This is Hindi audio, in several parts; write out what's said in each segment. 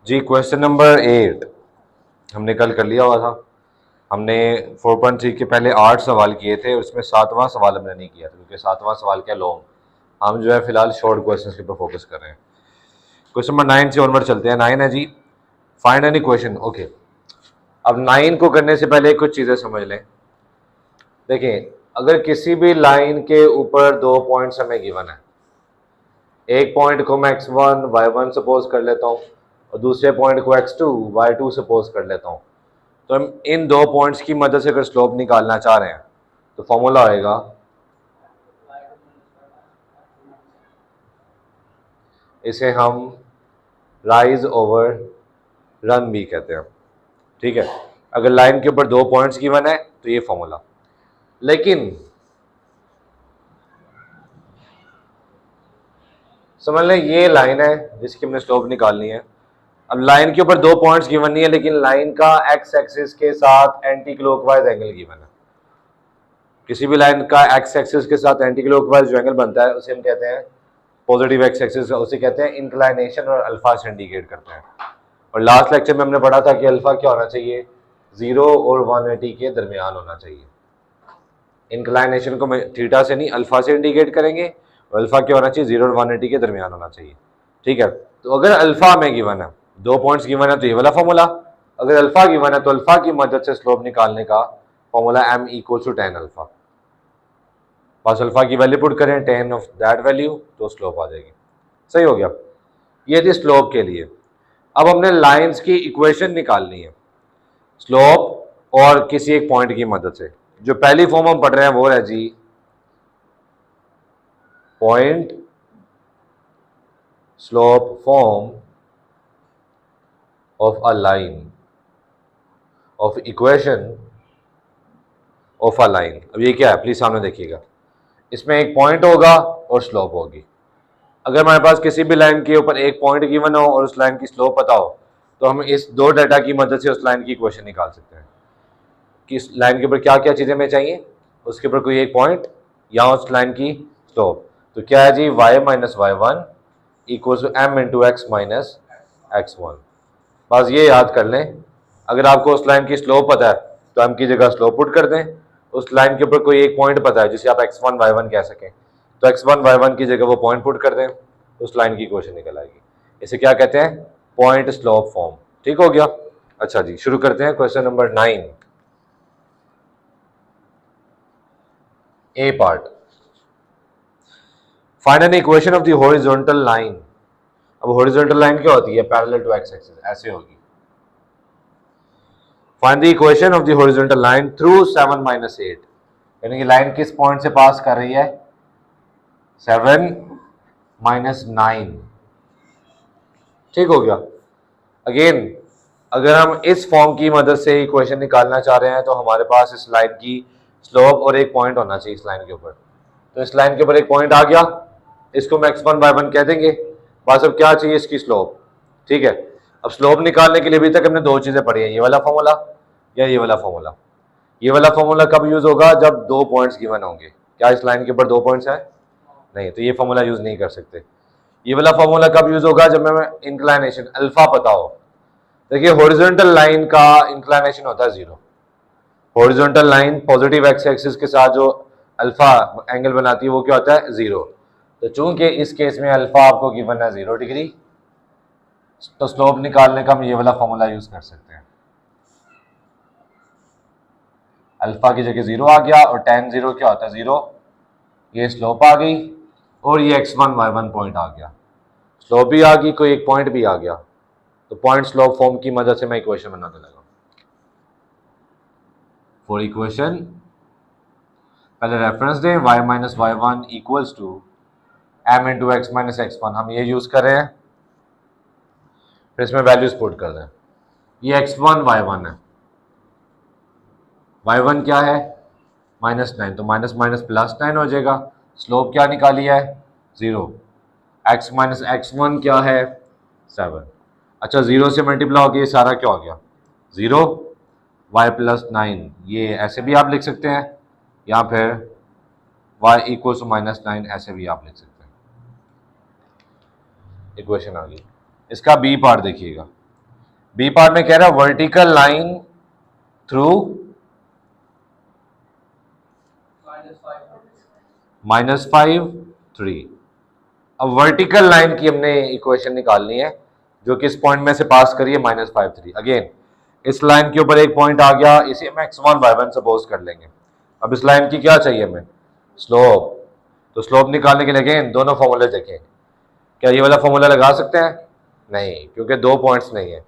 जी क्वेश्चन नंबर 8 हमने कल कर लिया हुआ था। हमने 4.3 के पहले 8 सवाल किए थे, उसमें 7वां सवाल हमने नहीं किया था क्योंकि 7वां सवाल क्या लॉन्ग। हम जो है फिलहाल शॉर्ट क्वेश्चंस के ऊपर फोकस कर रहे हैं। क्वेश्चन नंबर 9 से ऑनवर्ड चलते हैं। 9 है जी, फाइंड एनी क्वेश्चन। ओके, अब 9 को करने से पहले कुछ चीजें समझ लें। देखें, अगर किसी भी लाइन के ऊपर 2 पॉइंट्स हमें गिवन है, एक पॉइंट को मैं x1 y1 सपोज कर लेता हूँ और दूसरे पॉइंट को x2 y2 सपोज कर लेता हूँ, तो हम इन दो पॉइंट्स की मदद से अगर स्लोप निकालना चाह रहे हैं तो फॉर्मूला आएगा इसे हम राइज ओवर रन भी कहते हैं। ठीक है, अगर लाइन के ऊपर 2 पॉइंट्स गिवन है तो ये फॉर्मूला। लेकिन समझ लें ये लाइन है जिसकी हमने स्लोप निकालनी है। अब लाइन के ऊपर 2 पॉइंट्स गिवन नहीं है, लेकिन लाइन का एक्स एक्सिस के साथ एंटी क्लॉकवाइज एंगल गिवन है। किसी भी लाइन का एक्स एक्सिस के साथ एंटी क्लॉकवाइज जो एंगल बनता है उसे हम कहते हैं पॉजिटिव एक्स एक्सिस, उसे कहते हैं इंक्लाइनेशन, और अल्फा से इंडिकेट करते हैं। और लास्ट लेक्चर में हमने पढ़ा था कि अल्फा क्या होना चाहिए, 0 और 180 के दरमियान होना चाहिए। इंक्लाइनेशन को थीटा से नहीं अल्फा से इंडिकेट करेंगे, और अल्फा क्या होना चाहिए, 0 और 180 के दरमियान होना चाहिए। ठीक है, तो अगर अल्फा में गिवन है, 2 पॉइंट्स गिवन है, तो ये वाला फॉर्मूला। अगर अल्फा गिवन है तो अल्फा की मदद से स्लोप निकालने का formula m equal to tan alpha. बस अल्फा की वैल्यू पुट करें, tan ऑफ दैट वैल्यू, तो स्लोप आ जाएगी। सही हो गया, ये थी स्लोप के लिए। अब हमने लाइंस की इक्वेशन निकालनी है स्लोप और किसी एक पॉइंट की मदद से। जो पहली फॉर्म हम पढ़ रहे हैं वो है जी point slope form of a line of equation of a line. अब ये क्या है, प्लीज सामने देखिएगा। इसमें एक पॉइंट होगा और स्लोप होगी। अगर हमारे पास किसी भी लाइन के ऊपर एक पॉइंट गिवन हो और उस लाइन की स्लोप पता हो, तो हम इस दो डाटा की मदद से उस लाइन की इक्वेशन निकाल सकते हैं कि इस लाइन के ऊपर क्या क्या चीजें हमें चाहिए, उसके ऊपर कोई एक पॉइंट या उस लाइन की स्लोप। तो क्या है जी, y minus y one equal to m into x minus x1। बस ये याद कर लें, अगर आपको उस लाइन की स्लोप पता है तो m की जगह स्लोप पुट कर दें। उस लाइन के ऊपर कोई एक पॉइंट पता है जिसे आप x1 y1 कह सकें, तो x1 y1 की जगह वो पॉइंट पुट कर दें, उस लाइन की इक्वेशन निकल आएगी। इसे क्या कहते हैं, पॉइंट स्लोप फॉर्म। ठीक हो गया। अच्छा जी, शुरू करते हैं question number 9, A part. Find an equation of the horizontal line. अब हॉरिजॉन्टल लाइन क्या होती है, पैरेलल टू एक्स एक्सिस, ऐसे होगी। Find the equation of the horizontal line through 7 minus 8, यानी कि लाइन किस पॉइंट से पास कर रही है, 7 माइनस 9। ठीक हो गया। अगेन, अगर हम इस फॉर्म की मदद से इक्वेशन निकालना चाह रहे हैं तो हमारे पास इस लाइन की स्लोप और एक पॉइंट होना चाहिए इस लाइन के ऊपर। तो इस लाइन के ऊपर एक पॉइंट आ गया, इसको हम x1 y1 कह देंगे। बस अब क्या चाहिए, इसकी स्लोप। ठीक है, अब स्लोप निकालने के लिए अभी तक हमने दो चीजें पढ़ी हैं, ये वाला फॉर्मूला या ये वाला फॉर्मूला। ये वाला फॉर्मूला कब यूज होगा, जब 2 पॉइंट्स गिवन होंगे। क्या इस लाइन के ऊपर 2 पॉइंट्स है, नहीं, तो ये फॉर्मूला यूज नहीं कर सकते। ये वाला फॉर्मूला कब यूज होगा, जब हमें इंक्लाइनेशन अल्फा पता हो। देखिए, हॉरिजॉन्टल लाइन का इंक्लाइनेशन होता है 0। Horizontal line positive x axis के साथ जो अल्फा एंगल बनाती है वो क्या होता है, 0। तो चूंकि इस केस में अल्फा आपको गिवन है 0 डिग्री, तो स्लोप निकालने का हम ये वाला फॉर्मूला यूज कर सकते हैं। अल्फा की जगह 0 आ गया और tan 0 क्या होता है, 0। ये स्लोप आ गई और ये x1 y1 पॉइंट आ गया, स्लोप भी आ गई, कोई एक पॉइंट भी आ गया। तो पॉइंट स्लोप फॉर्म की मदद से मैं इक्वेशन बनाने लगा। फॉर इक्वेशन पहले रेफरेंस दें, y minus y one equals to m into x minus x1, हम ये यूज कर रहे हैं। फिर इसमें वैल्यूज पुट कर दें। ये x1 y1 है, y1 क्या है, -9, तो माइनस माइनस प्लस 9 हो जाएगा। स्लोप क्या निकाली है, 0। x माइनस x1 क्या है, 7। अच्छा, 0 से मल्टीप्लाई हो गया, ये सारा क्या हो गया, 0 y प्लस 9। ये ऐसे भी आप लिख सकते हैं, या फिर y इक्वल टू -9, ऐसे भी आप लिख सकते हैं। इक्वेशन आ गई। इसका बी पार्ट देखिएगा। बी पार्ट में कह रहा है वर्टिकल लाइन थ्रू -5 3। अब वर्टिकल लाइन की हमने इक्वेशन निकालनी है जो कि इस पॉइंट में से पास करिए -5 3। अगेन इस लाइन के ऊपर एक पॉइंट आ गया, इसे हम x1 y1 सपोज कर लेंगे। अब इस लाइन की क्या चाहिए हमें, स्लोप। तो स्लोप निकालने के लिए अगेन दोनों फॉर्मूले देखें। क्या ये वाला फॉर्मूला लगा सकते हैं? नहीं, क्योंकि दो पॉइंट्स नहीं है।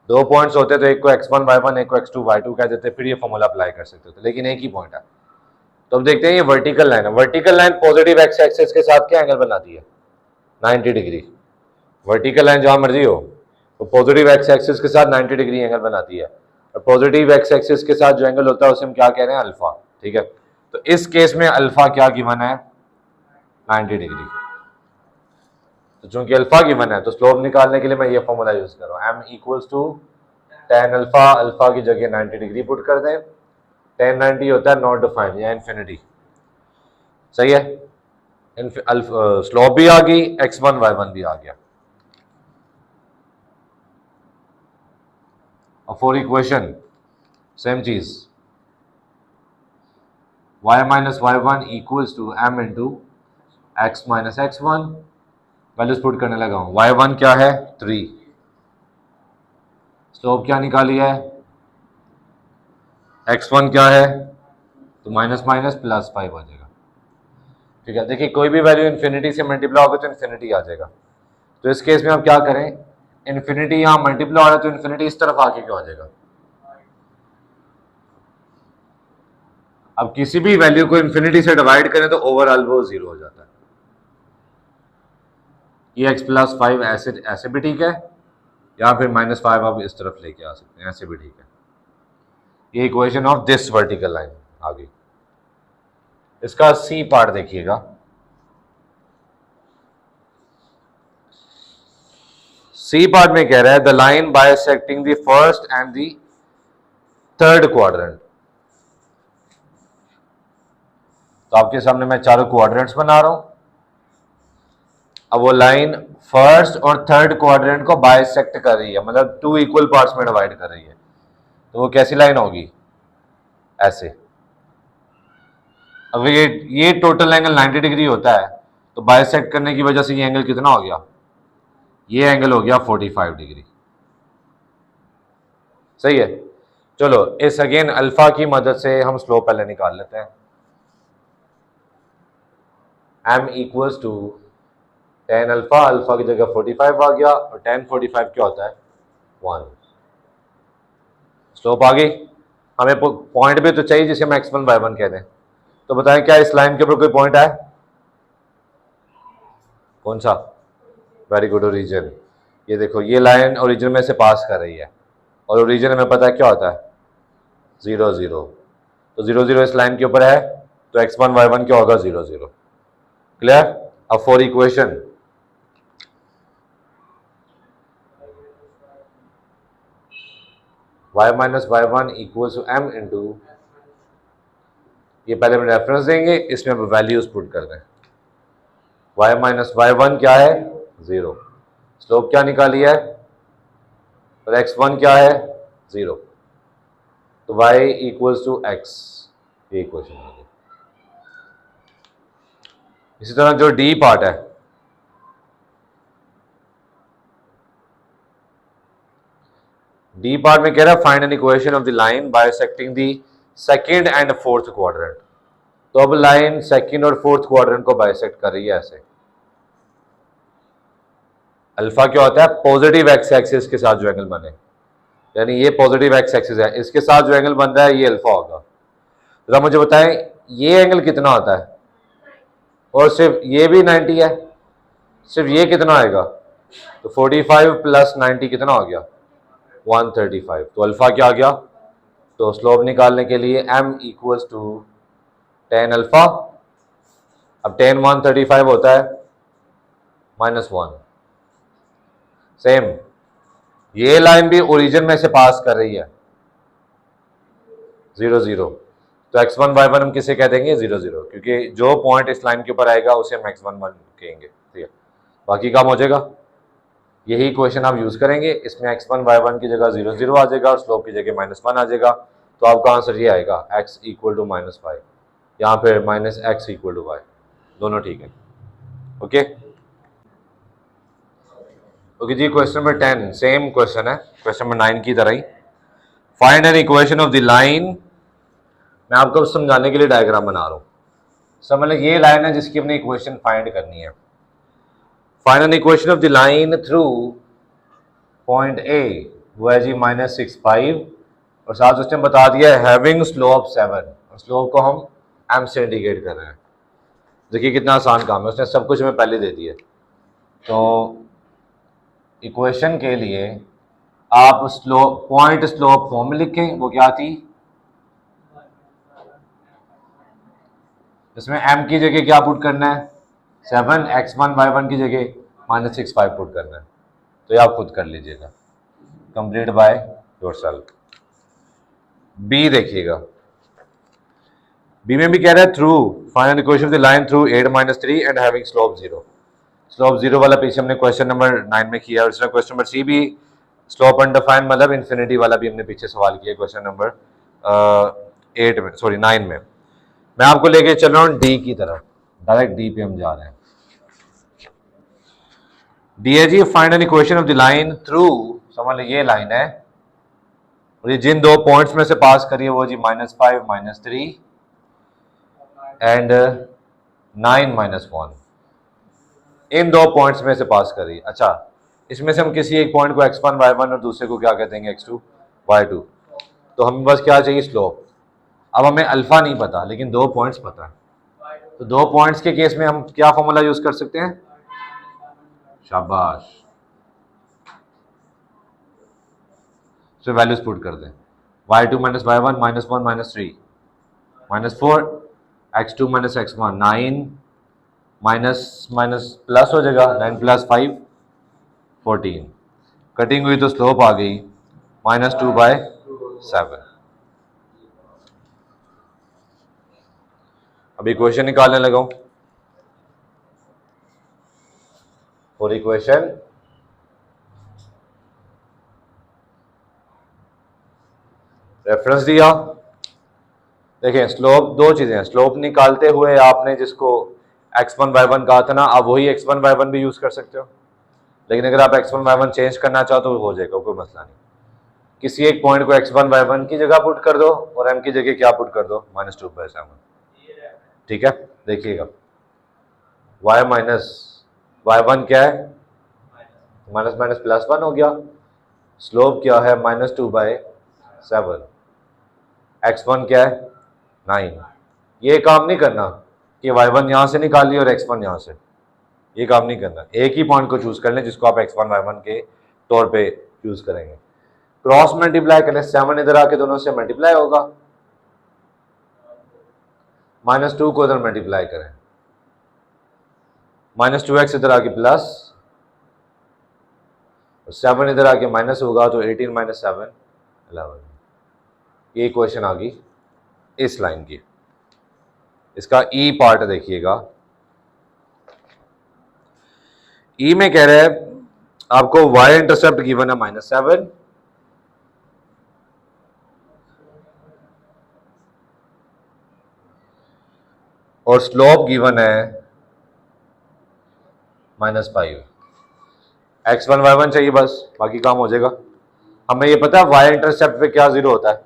दो पॉइंट्स होते तो एक को x1 y1 एक को x2 y2 कह देते, फिर ये फॉर्मूला अप्लाई कर सकते थे, लेकिन एक ही पॉइंट है। तो अब देखते हैं ये वर्टिकल लाइन है। Vertical line positive x axis के साथ क्या एंगल बनाती है? 90 डिग्री। वर्टिकल लाइन जहां मर्जी हो तो पॉजिटिव एक्स एक्सिस के साथ 90 डिग्री एंगल बनाती है, और पॉजिटिव एक्स एक्सिस के साथ जो एंगल होता है उसे हम क्या कह रहे हैं? अल्फा। ठीक है, तो इस केस में अल्फा क्या गिवन है? 90 डिग्री। तो चूंकि अल्फा गिवन है तो स्लोप निकालने के लिए मैं ये फॉर्मूला यूज कर रहा हूं, m equals to tan alpha. Alpha की जगह 90 डिग्री पुट कर दें। tan 90 होता है नॉट डिफाइंड या इन्फिनिटी। सही है, स्लोप भी आ गई, x1 y1 भी आ गया। और फॉर इक्वेशन सेम चीज, y minus y1 equals to m into x minus x1। Values put करने लगा हूं। y1 क्या है? 3। स्लोप क्या निकाली है? x1 क्या है? तो माइनस माइनस प्लस 5 आ जाएगा। ठीक है, देखिए कोई भी वैल्यू इन्फिनिटी से मल्टीप्लाई होगा तो इन्फिनिटी आ जाएगा। तो इस केस में हम क्या करें, इन्फिनिटी यहां मल्टीप्लाई हो रहा है तो इन्फिनिटी इस तरफ आके क्यों आ जाएगा? अब किसी भी वैल्यू को इन्फिनिटी से डिवाइड करें तो ओवरऑल वो 0 हो जाता है। ये x प्लस 5 ऐसे भी ठीक है, या फिर -5 आप इस तरफ लेके आ सकते हैं, ऐसे भी ठीक है। ये equation of this vertical line आ गई। इसका सी पार्ट देखिएगा। सी पार्ट में कह रहा है the line bisecting the first and the third quadrant. तो आपके सामने मैं चारों क्वाड्रेंट्स बना रहा हूं। अब वो लाइन फर्स्ट और थर्ड क्वाड्रेंट को बाइसेक्ट कर रही है, मतलब 2 इक्वल पार्ट्स में डिवाइड कर रही है। तो वो कैसी लाइन होगी? ऐसे। अब ये टोटल एंगल 90 डिग्री होता है, तो बाइसेक्ट करने की वजह से ये एंगल कितना हो गया? ये एंगल हो गया 45 डिग्री। सही है, चलो इस अगेन अल्फा की मदद से हम स्लोप पहले निकाल लेते हैं। m equals to tan alpha, alpha की जगह 45 आ गया, और tan 45 क्या होता है? 1। स्लोप आ गई। हमें पॉइंट भी तो चाहिए जिसे हम x1 y1 कह दें। तो बताएं क्या इस लाइन के ऊपर कोई पॉइंट है? कौन सा? Very good, origin. ये देखो, ये लाइन ओरिजिन में से पास कर रही है, और ओरिजिन हमें पता है क्या होता है? 0 0। तो 0 0 इस लाइन के ऊपर है, तो x1 y1 क्या होगा? 0 0। क्लियर? अब for equation y minus y1 equals to m into, ये पहले हम रेफरेंस देंगे, इसमें हम वैल्यूज पुट कर दें। y माइनस y1 क्या है? 0। स्लोप क्या निकाली है? और x1 क्या है? 0। तो y इक्वल्स टू x, ये इक्वेशन है। इसी तरह जो डी पार्ट है, डी पार्ट में कह रहा है find an equation of the line bisecting the second and fourth quadrant. तो अब लाइन सेकंड और फोर्थ क्वाड्रेंट को बाइसेक्ट कर रही है ऐसे। अल्फा क्या होता है? पॉजिटिव एक्स एक्सिस के साथ जो एंगल बने, यानी ये पॉजिटिव एक्स एक्सिस है, इसके साथ जो एंगल बन रहा है ये अल्फा होगा। जरा मुझे बताएं ये एंगल कितना होता है? और सिर्फ ये भी 90 है, सिर्फ ये कितना आएगा? तो 45 प्लस 90 कितना हो गया? 135। तो अल्फा क्या आ गया? तो स्लोप निकालने के लिए m equals to tan alpha. अब tan 135 होता है -1। सेम, ये लाइन भी ओरिजिन में से पास कर रही है 0 0। तो x1 y1 हम किसे कह देंगे? 0 0, क्योंकि जो पॉइंट इस लाइन के ऊपर आएगा उसे हम x1 1 कहेंगे। ठीक है, बाकी काम हो जाएगा। यही क्वेश्चन आप यूज करेंगे, इसमें x1 y1 की जगह 0 0 आ जाएगा और स्लोप की जगह -1 आ जाएगा, तो आपका आंसर ये आएगा x इक्वल टू -5, यहाँ पे -x इक्वल टू y, दोनों ठीक है। ओके ओके जी, क्वेश्चन नंबर 10 सेम क्वेश्चन है क्वेश्चन नंबर 9 की तरह ही। Find an equation of the line, मैं आपको समझाने के लिए डायग्राम बना रहा हूँ। समझ लें ये लाइन है जिसकी अपनी इक्वेशन फाइंड करनी है। Find an equation of the line through point A, वो है जी -6 और साथ उसने बता दिया है हैविंग स्लोप 7, और स्लोप को हम m से इंडिकेट कर रहे हैं। देखिए कितना आसान काम है, उसने सब कुछ हमें पहले दे दिया। तो इक्वेशन के लिए आप स्लोप पॉइंट स्लोप फॉर्म में लिखें, वो क्या थी, इसमें m की जगह क्या पुट करना है 7, x1 y1 की जगह -6 पुट करना है, तो ये आप खुद कर लीजिएगा, कंप्लीट बाय योरसेल्फ। बी देखिएगा, बी में भी कह रहा है through find equation of the line through 8-3 and having slope 0। Slope 0 वाला पीछे हमने क्वेश्चन नंबर 9 में किया, और इसमें क्वेश्चन नंबर सी भी स्लोप अनडिफाइंड मतलब इन्फिनिटी वाला भी हमने पीछे सवाल किया क्वेश्चन नंबर 8 में, सॉरी 9 में। मैं आपको लेके चल रहा हूँ डी की तरफ, डायरेक्ट डी पे हम जा रहे हैं। डी है जी find an equation of the line through, समझ लीजिए ये लाइन है और ये जिन दो पॉइंट्स में से पास करिए वो जी -5 -3 एंड 9 -1, इन दो पॉइंट्स में से पास करिए। अच्छा, इसमें से हम किसी एक पॉइंट को x1 y1 और दूसरे को क्या कहते हैं x2 y2, तो हमें बस क्या चाहिए स्लोप। अब हमें अल्फा नहीं पता लेकिन दो पॉइंट्स पता है, तो दो पॉइंट्स के केस में हम क्या फॉर्मूला यूज कर सकते हैं, शाबाश, तो वैल्यूज पुट कर दें, y2 - y1 -1 -3 -4 x2 - x1 9 minus plus हो जाएगा 9 + 5 14, कटिंग हुई तो स्लोप आ गई -2/7। अभी इक्वेशन निकालने लगा हूं, और इक्वेशन रेफरेंस दिया। देखें स्लोप दो चीजें हैं, स्लोप निकालते हुए आपने जिसको x1 y1 कहा था ना, आप वही x1 y1 भी यूज कर सकते हो, लेकिन अगर आप x1 y1 चेंज करना चाहो तो हो जाएगा, कोई मसला नहीं। किसी एक पॉइंट को x1 y1 की जगह पुट कर दो और m की जगह क्या पुट कर दो -2/7, ठीक है। देखिएगा y y1 क्या है माइनस +1 हो गया, स्लोप क्या है -2/7, x1 क्या है 9। ये काम नहीं करना कि y1 यहां से निकाल लिया और x1 यहां से, ये काम नहीं करना। एक ही पॉइंट को चूज कर लें जिसको आप x1 y1 के तौर पे यूज करेंगे। क्रॉस मल्टीप्लाई करें, 7 इधर आके दोनों से मल्टीप्लाई होगा, -2 को इधर मल्टीप्लाई करें, -2x इधर आके प्लस, 7 इधर आके माइनस होगा, तो 18 - 7 11। ये इक्वेशन आ गई इस लाइन की। इसका ई पार्ट देखिएगा, ई में कह रहे हैं आपको y इंटरसेप्ट गिवन है -7 और स्लोप गिवन है -5। x1 y1 चाहिए बस, बाकी काम हो जाएगा। हमें ये पता है y इंटरसेप्ट पे क्या 0 होता है,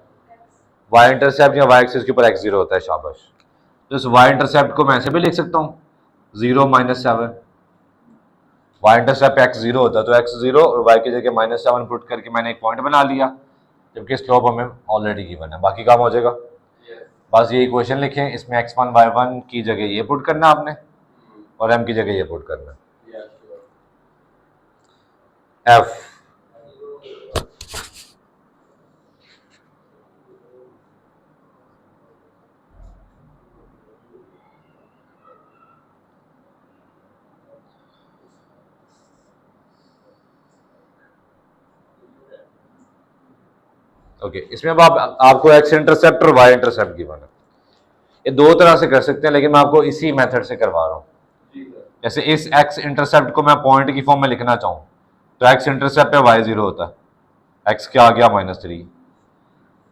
y इंटरसेप्ट या y एक्सिस के ऊपर x 0 होता है, शाबाश। तो इस y इंटरसेप्ट को मैं ऐसे भी लिख सकता हूँ 0 - 7, y इंटरसेप्ट x 0 होता है तो x 0 और y की जगह -7 पुट करके मैंने एक पॉइंट बना लिया, जबकि स्लोप हमें ऑलरेडी गिवन है, बाकी काम हो जाएगा। बस ये इक्वेशन लिखें, इसमें x1 y1 की जगह ये पुट करना आपने और m की जगह ये पुट करना, f ओके। इसमें अब आपको x इंटरसेप्ट और y इंटरसेप्ट गिवन है। ये दो तरह से कर सकते हैं, लेकिन मैं आपको इसी मेथड से करवा रहा हूँ। जैसे इस x इंटरसेप्ट को मैं पॉइंट की फॉर्म में लिखना चाहूँ तो एक्स इंटरसेप्ट पे वाई 0 होता है, एक्स क्या आ गया -3,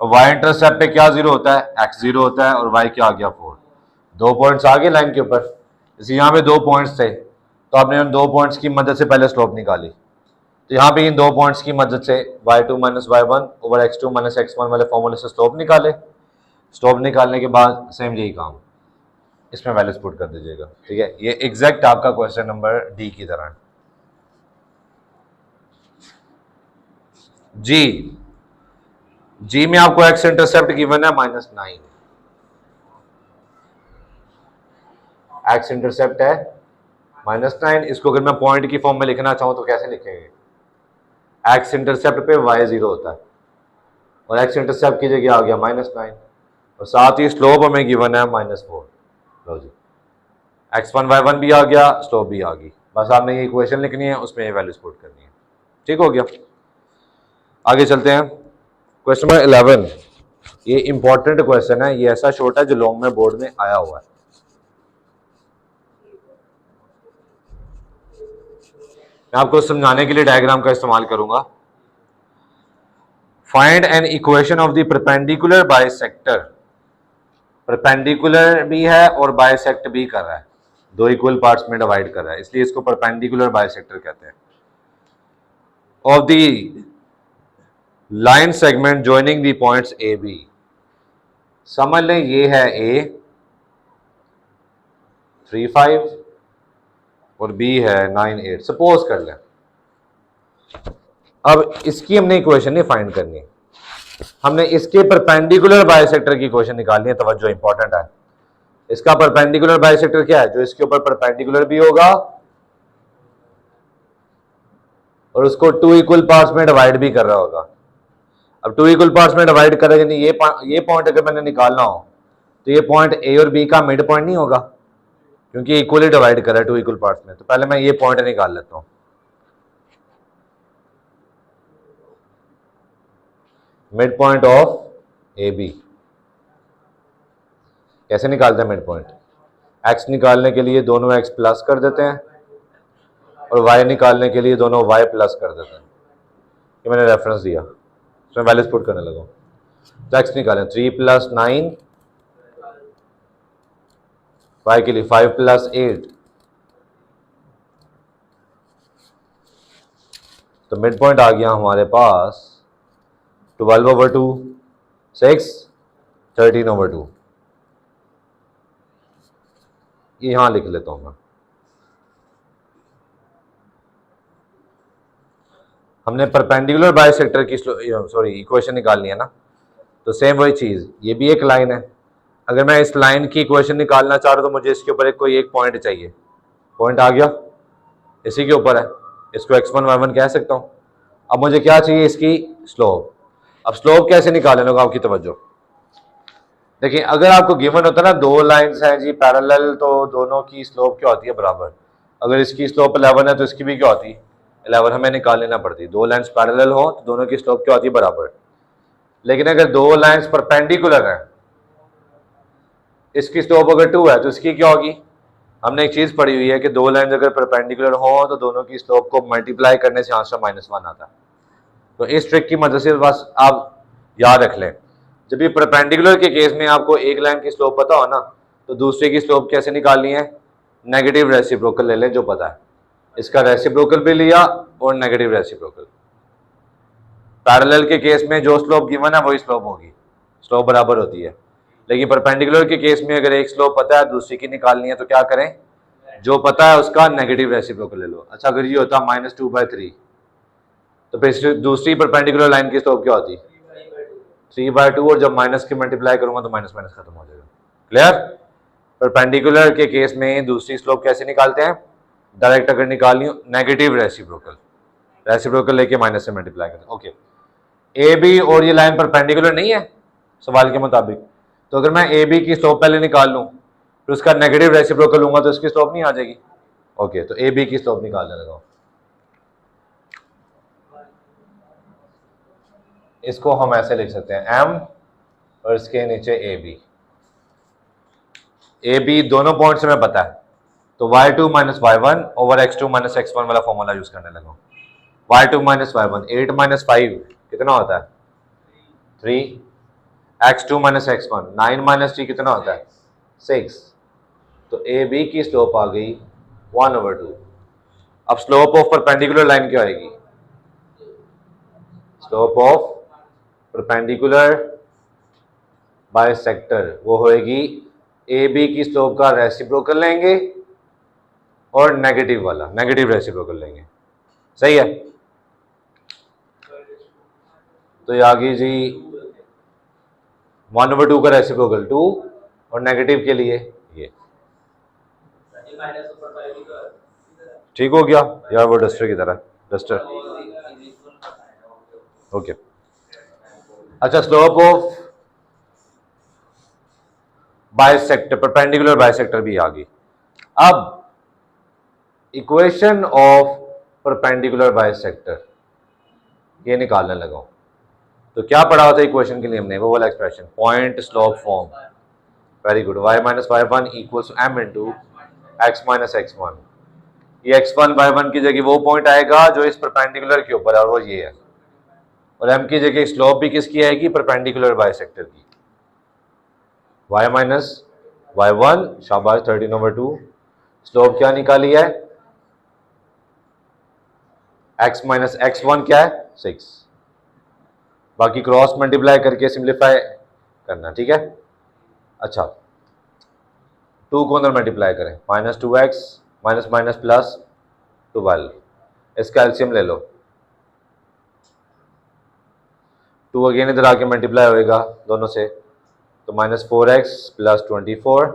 और वाई इंटरसेप्ट पे क्या 0 होता है, एक्स 0 होता है, और वाई क्या आ गया 4। 2 पॉइंट्स आ गए लाइन के ऊपर। जैसे यहाँ पे 2 पॉइंट्स थे तो आपने उन 2 पॉइंट्स की मदद से पहले स्लोप निकाली, तो यहाँ पे इन 2 पॉइंट्स की मदद से y2 - y1 over x2 - x1 वाले फॉर्मूले से स्लोप निकाले। स्लोप निकालने के बाद सेम यही काम, इसमें वैल्यूज पुट कर दीजिएगा, ठीक है। ये एग्जैक्ट आपका क्वेश्चन नंबर डी की तरह है। जी में आपको एक्स इंटरसेप्ट गिवन है -9, एक्स इंटरसेप्ट है -9। इसको अगर मैं पॉइंट की फॉर्म में लिखना चाहूं तो कैसे लिखेंगे, एक्स इंटरसेप्ट पे y 0 होता है और एक्स इंटरसेप्ट की जगह आ गया -9, और साथ ही स्लोप हमें गिवन है -4। लो जी, x1 y1 भी आ गया, स्लोप भी आ गई। बस आपने ये इक्वेशन लिखनी है, उसमें ये वैल्यूज पुट करनी है, ठीक हो गया। आगे चलते हैं, क्वेश्चन नंबर 11। ये इंपॉर्टेंट क्वेश्चन है, ये ऐसा शॉर्ट है जो लॉन्ग में बोर्ड में आया हुआ है। मैं आपको समझाने के लिए डायग्राम का इस्तेमाल करूंगा। Find an equation of the perpendicular bisector. Perpendicular भी है और बाइसेक्ट भी कर रहा है, 2 इक्वल पार्ट्स में डिवाइड कर रहा है, इसलिए इसको परपेंडिकुलर बाइसेक्टर कहते हैं। Of the line segment joining the points A B. समझ लें ये है ए 3 5 और बी है 9 8, सपोज कर लें। अब इसकी हमने इक्वेशन नहीं फाइंड करनी, हमने इसके परपेंडिकुलर बाइसेक्टर की इक्वेशन निकालनी है। तवज्जो इंपॉर्टेंट है, इसका परपेंडिकुलर बाइसेक्टर क्या है, जो इसके ऊपर परपेंडिकुलर भी होगा और उसको 2 इक्वल पार्ट्स में डिवाइड भी कर रहा होगा। अब 2 इक्वल पार्ट्स में डिवाइड कर रहे हैं, ये पॉइंट अगर मैंने निकालना हो तो ये पॉइंट ए और बी का मिड पॉइंट नहीं होगा, क्योंकि इक्वली डिवाइड कर रहा है 2 इक्वल पार्ट्स में। तो पहले मैं ये पॉइंट निकाल लेता हूं, mid point of A B. कैसे निकालते हैं मिड पॉइंट, एक्स निकालने के लिए दोनों एक्स प्लस कर देते हैं और वाई निकालने के लिए दोनों वाई प्लस कर देते हैं। ये मैंने रेफरेंस दिया, इसमें वैल्यूज पुट करने लगा। तो एक्स निकालें 3 + 9, वाई के लिए 5 + 8, तो मिड पॉइंट आ गया हमारे पास 12/2, 6, 13/2। ये यहां लिख लेता हूं मैं। हमने परपेंडिकुलर बाइसेक्टर की इक्वेशन निकालनी है ना, तो सेम वही चीज, ये भी एक लाइन है। अगर मैं इस लाइन की इक्वेशन निकालना चाह रहा हूं तो मुझे इसके ऊपर कोई एक पॉइंट चाहिए। पॉइंट आ गया, इसी के ऊपर है, इसको x1 y1 कह सकता हूं। अब मुझे क्या चाहिए, इसकी स्लोप। अब स्लोप कैसे निकालने लगा, आपकी तवज्जो देखिए। अगर आपको गिवन होता है ना 2 लाइंस हैं जी पैरेलल, तो दोनों की स्लोप क्या होती है, बराबर। अगर इसकी स्लोप 11 है तो इसकी भी क्या होती है, 11 हमें निकाल लेना पड़ती। 2 लाइंस पैरेलल हो तो दोनों की स्लोप क्या होती है, बराबर। लेकिन अगर 2 लाइंस परपेंडिकुलर हैं, इसकी स्लोप अगर 2 है तो इसकी क्या होगी। हमने एक चीज पढ़ी हुई है कि 2 लाइंस अगर परपेंडिकुलर हो तो दोनों की स्लोप को मल्टीप्लाई करने से आंसर -1 आता है। तो इस ट्रिक की मदद से बस आप याद रख लें, जब भी परपेंडिकुलर के केस में आपको एक लाइन की स्लोप पता हो ना, तो दूसरे की स्लोप कैसे निकालनी है, नेगेटिव रेसिप्रोकल ले लें जो पता है। इसका रेसिप्रोकल भी लिया और नेगेटिव रेसिप्रोकल। पैरेलल के केस में जो स्लोप गिवन है वही स्लोप होगी, स्लोप बराबर होती है। लेकिन परपेंडिकुलर के केस में अगर एक स्लोप पता है दूसरी की निकालनी है तो क्या करें, जो पता है उसका नेगेटिव रेसिप्रोकल ले लो। अच्छा, अगर ये होता -2/3 तो फिर दूसरी परपेंडिकुलर लाइन की स्लोप क्या होती, 3/2, और जब माइनस की मल्टीप्लाई करूंगा तो माइनस माइनस खत्म हो जाएगा। क्लियर। परपेंडिकुलर के केस में दूसरी स्लोप कैसे निकालते हैं, डायरेक्ट अगर निकालनी हो नेगेटिव रेसिप्रोकल लेके माइनस से मल्टीप्लाई करते हैं। ओके, ए बी और ये लाइन परपेंडिकुलर नहीं है सवाल के मुताबिक, तो अगर मैं ए बी की स्लोप पहले निकाल लूं फिर उसका नेगेटिव रेसिप्रोकल लूंगा तो इसकी स्लोप नहीं आ जाएगी। ओके, तो ए बी की स्लोप निकालने लगा। इसको हम ऐसे लिख सकते हैं m और इसके नीचे ए बी। ए बी दोनों पॉइंट्स हमें पता है, तो y2 - y1 over x2 - x1 वाला फॉर्मूला यूज करने लगा। y2 माइनस y1, 8 माइनस 5 कितना होता है 3, x2 माइनस x1, 9 माइनस 3 कितना होता है 6। तो ए बी की स्लोप आ गई 1/2। अब स्लोप ऑफ परपेंडिकुलर लाइन क्या आएगी, स्लोप ऑफ परपेंडिकुलर बाइसेक्टर वो होएगी ए बी की स्लोप का रेसिप्रोकल लेंगे और नेगेटिव वाला, नेगेटिव रेसिप्रोकल लेंगे, सही है। तो ये आ गई जी 1/2 का रेसिप्रोकल 2 और नेगेटिव के लिए ये, ठीक हो गया यार, वो डस्टर की तरह डस्टर, ओके। अच्छा, slope of bisector, perpendicular bisector भी आ गई। अब इक्वेशन ऑफ परपेंडिकुलर बाइसेक्टर ये निकालने लगा। तो क्या पढ़ा था इक्वेशन के लिए हमने, वो वाला expression point slope form, very good. y minus y1 equals m into x minus x1। ये x1 y1 की जगह वो पॉइंट आएगा जो इस परपेंडिकुलर के ऊपर है और वो ये है, और m की जगह स्लोप भी किसकी आएगी, परपेंडिकुलर बाइसेक्टर की। y माइनस y1 शाबाश 13/2, स्लोप क्या निकाली है x माइनस x1 क्या है 6, बाकी क्रॉस मल्टीप्लाई करके सिंप्लीफाई करना, ठीक है। अच्छा, 2 को अंदर मल्टीप्लाई करें, minus 2x minus minus plus 12, इसका एलसीएम ले लो, 2 अगेन इधर आके मल्टीप्लाई होएगा दोनों से, तो minus 4x plus 24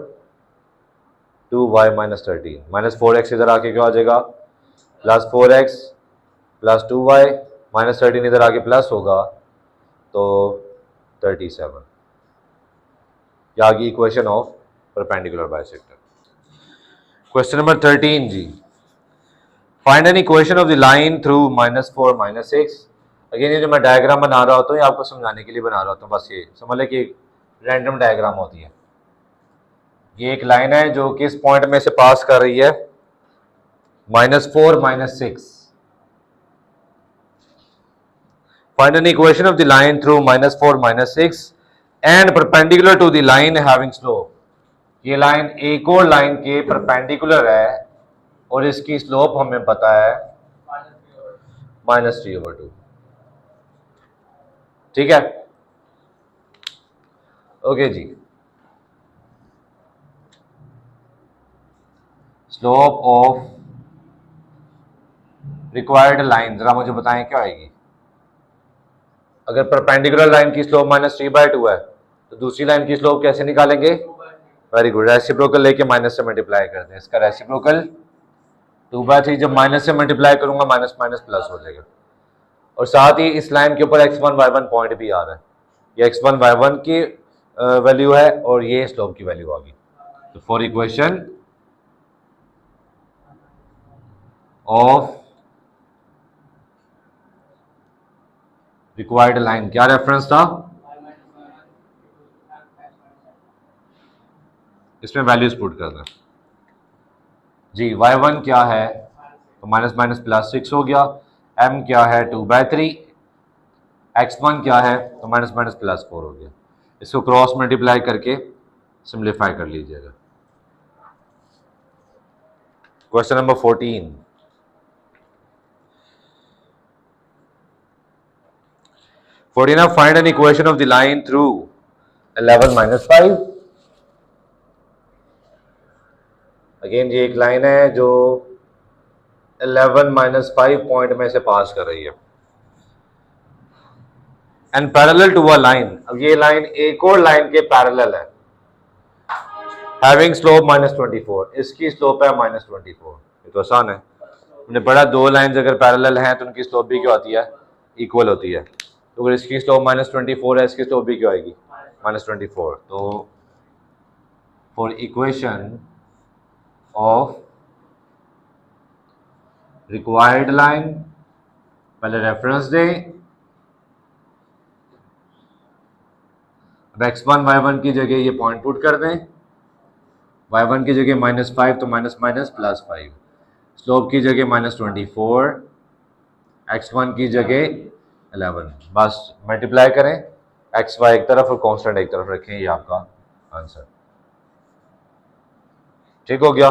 2y minus 13, minus 4x इधर आके क्या हो जाएगा plus 4x plus 2y minus 13 इधर आके प्लस होगा तो 37। ये आ गई equation of perpendicular bisector. Question number 13 जी, find an equation of the line through -4 -6। Again ये जो मैं डायग्राम बना रहा होता हूँ ये आपको समझाने के लिए बना रहा होता हूँ, बस ये समझ लें कि रैंडम डायग्राम होती है। ये एक लाइन है जो किस पॉइंट में से पास कर रही है, -4 -6। Find an equation of the line through -4 -6 and perpendicular to the line having slope। ये लाइन एक और लाइन के परपेंडिकुलर है और इसकी स्लोप हमें पता है -3/2, ठीक है। ओके जी, स्लोप ऑफ रिक्वायर्ड लाइन जरा मुझे बताएं क्या आएगी। अगर परपेंडिकुलर लाइन की स्लोप -3/2 है तो दूसरी लाइन की स्लोप कैसे निकालेंगे, वेरी गुड, रेसिप्रोकल लेके माइनस से मल्टीप्लाई कर दें, इसका रेसिप्रोकल 2/3, जब माइनस से मल्टीप्लाई करूंगा माइनस माइनस प्लस हो जाएगा। और साथ ही इस लाइन के ऊपर x1 y1 पॉइंट भी आ रहा है, ये x1 y1 की वैल्यू है और ये स्लोप की वैल्यू आ गई। तो for equation of required line क्या रेफरेंस था, इसमें वैल्यूज पुट करना जी। y1 क्या है तो माइनस माइनस प्लस 6 हो गया, m क्या है 2/3, x1 क्या है तो माइनस माइनस प्लस 4 हो गया। इसको क्रॉस मल्टीप्लाई करके सिंप्लीफाई कर लीजिएगा। Question number 14, find an equation of the line through 11 -5। Again ये एक लाइन है जो 11 -5 पॉइंट में से पास कर रही है and parallel to a line. अब ये लाइन एक और लाइन के पैरेलल है, हैविंग स्लोप -24, इसकी स्लोप है -24। ये तो आसान है, हमने पढ़ा दो लाइंस अगर पैरेलल हैं तो उनकी स्लोप भी क्या होती है, इक्वल होती है। तो अगर इसकी स्लोप -24 है, इसकी स्लोप भी क्या आएगी -24। तो for equation of required line, पहले रेफरेंस दें, अब x1 y1 की जगह ये पॉइंट पुट कर दें, y1 की जगह -5 तो माइनस माइनस प्लस 5, स्लोप की जगह -24 x1 की जगह 11, बस मल्टीप्लाई करें, xy एक तरफ और कांस्टेंट एक तरफ रखें, ये आपका आंसर। ठीक हो गया।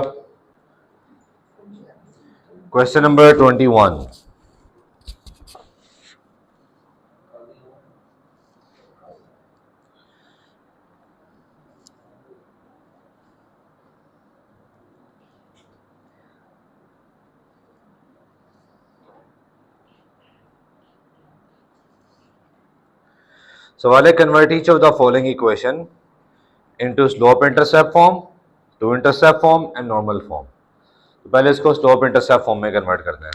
Question number 21। सवाल है, convert each of the following equation into slope intercept form, to intercept form and normal form. तो पहले इसको स्लोप इंटरसेप्ट फॉर्म में कन्वर्ट करते हैं।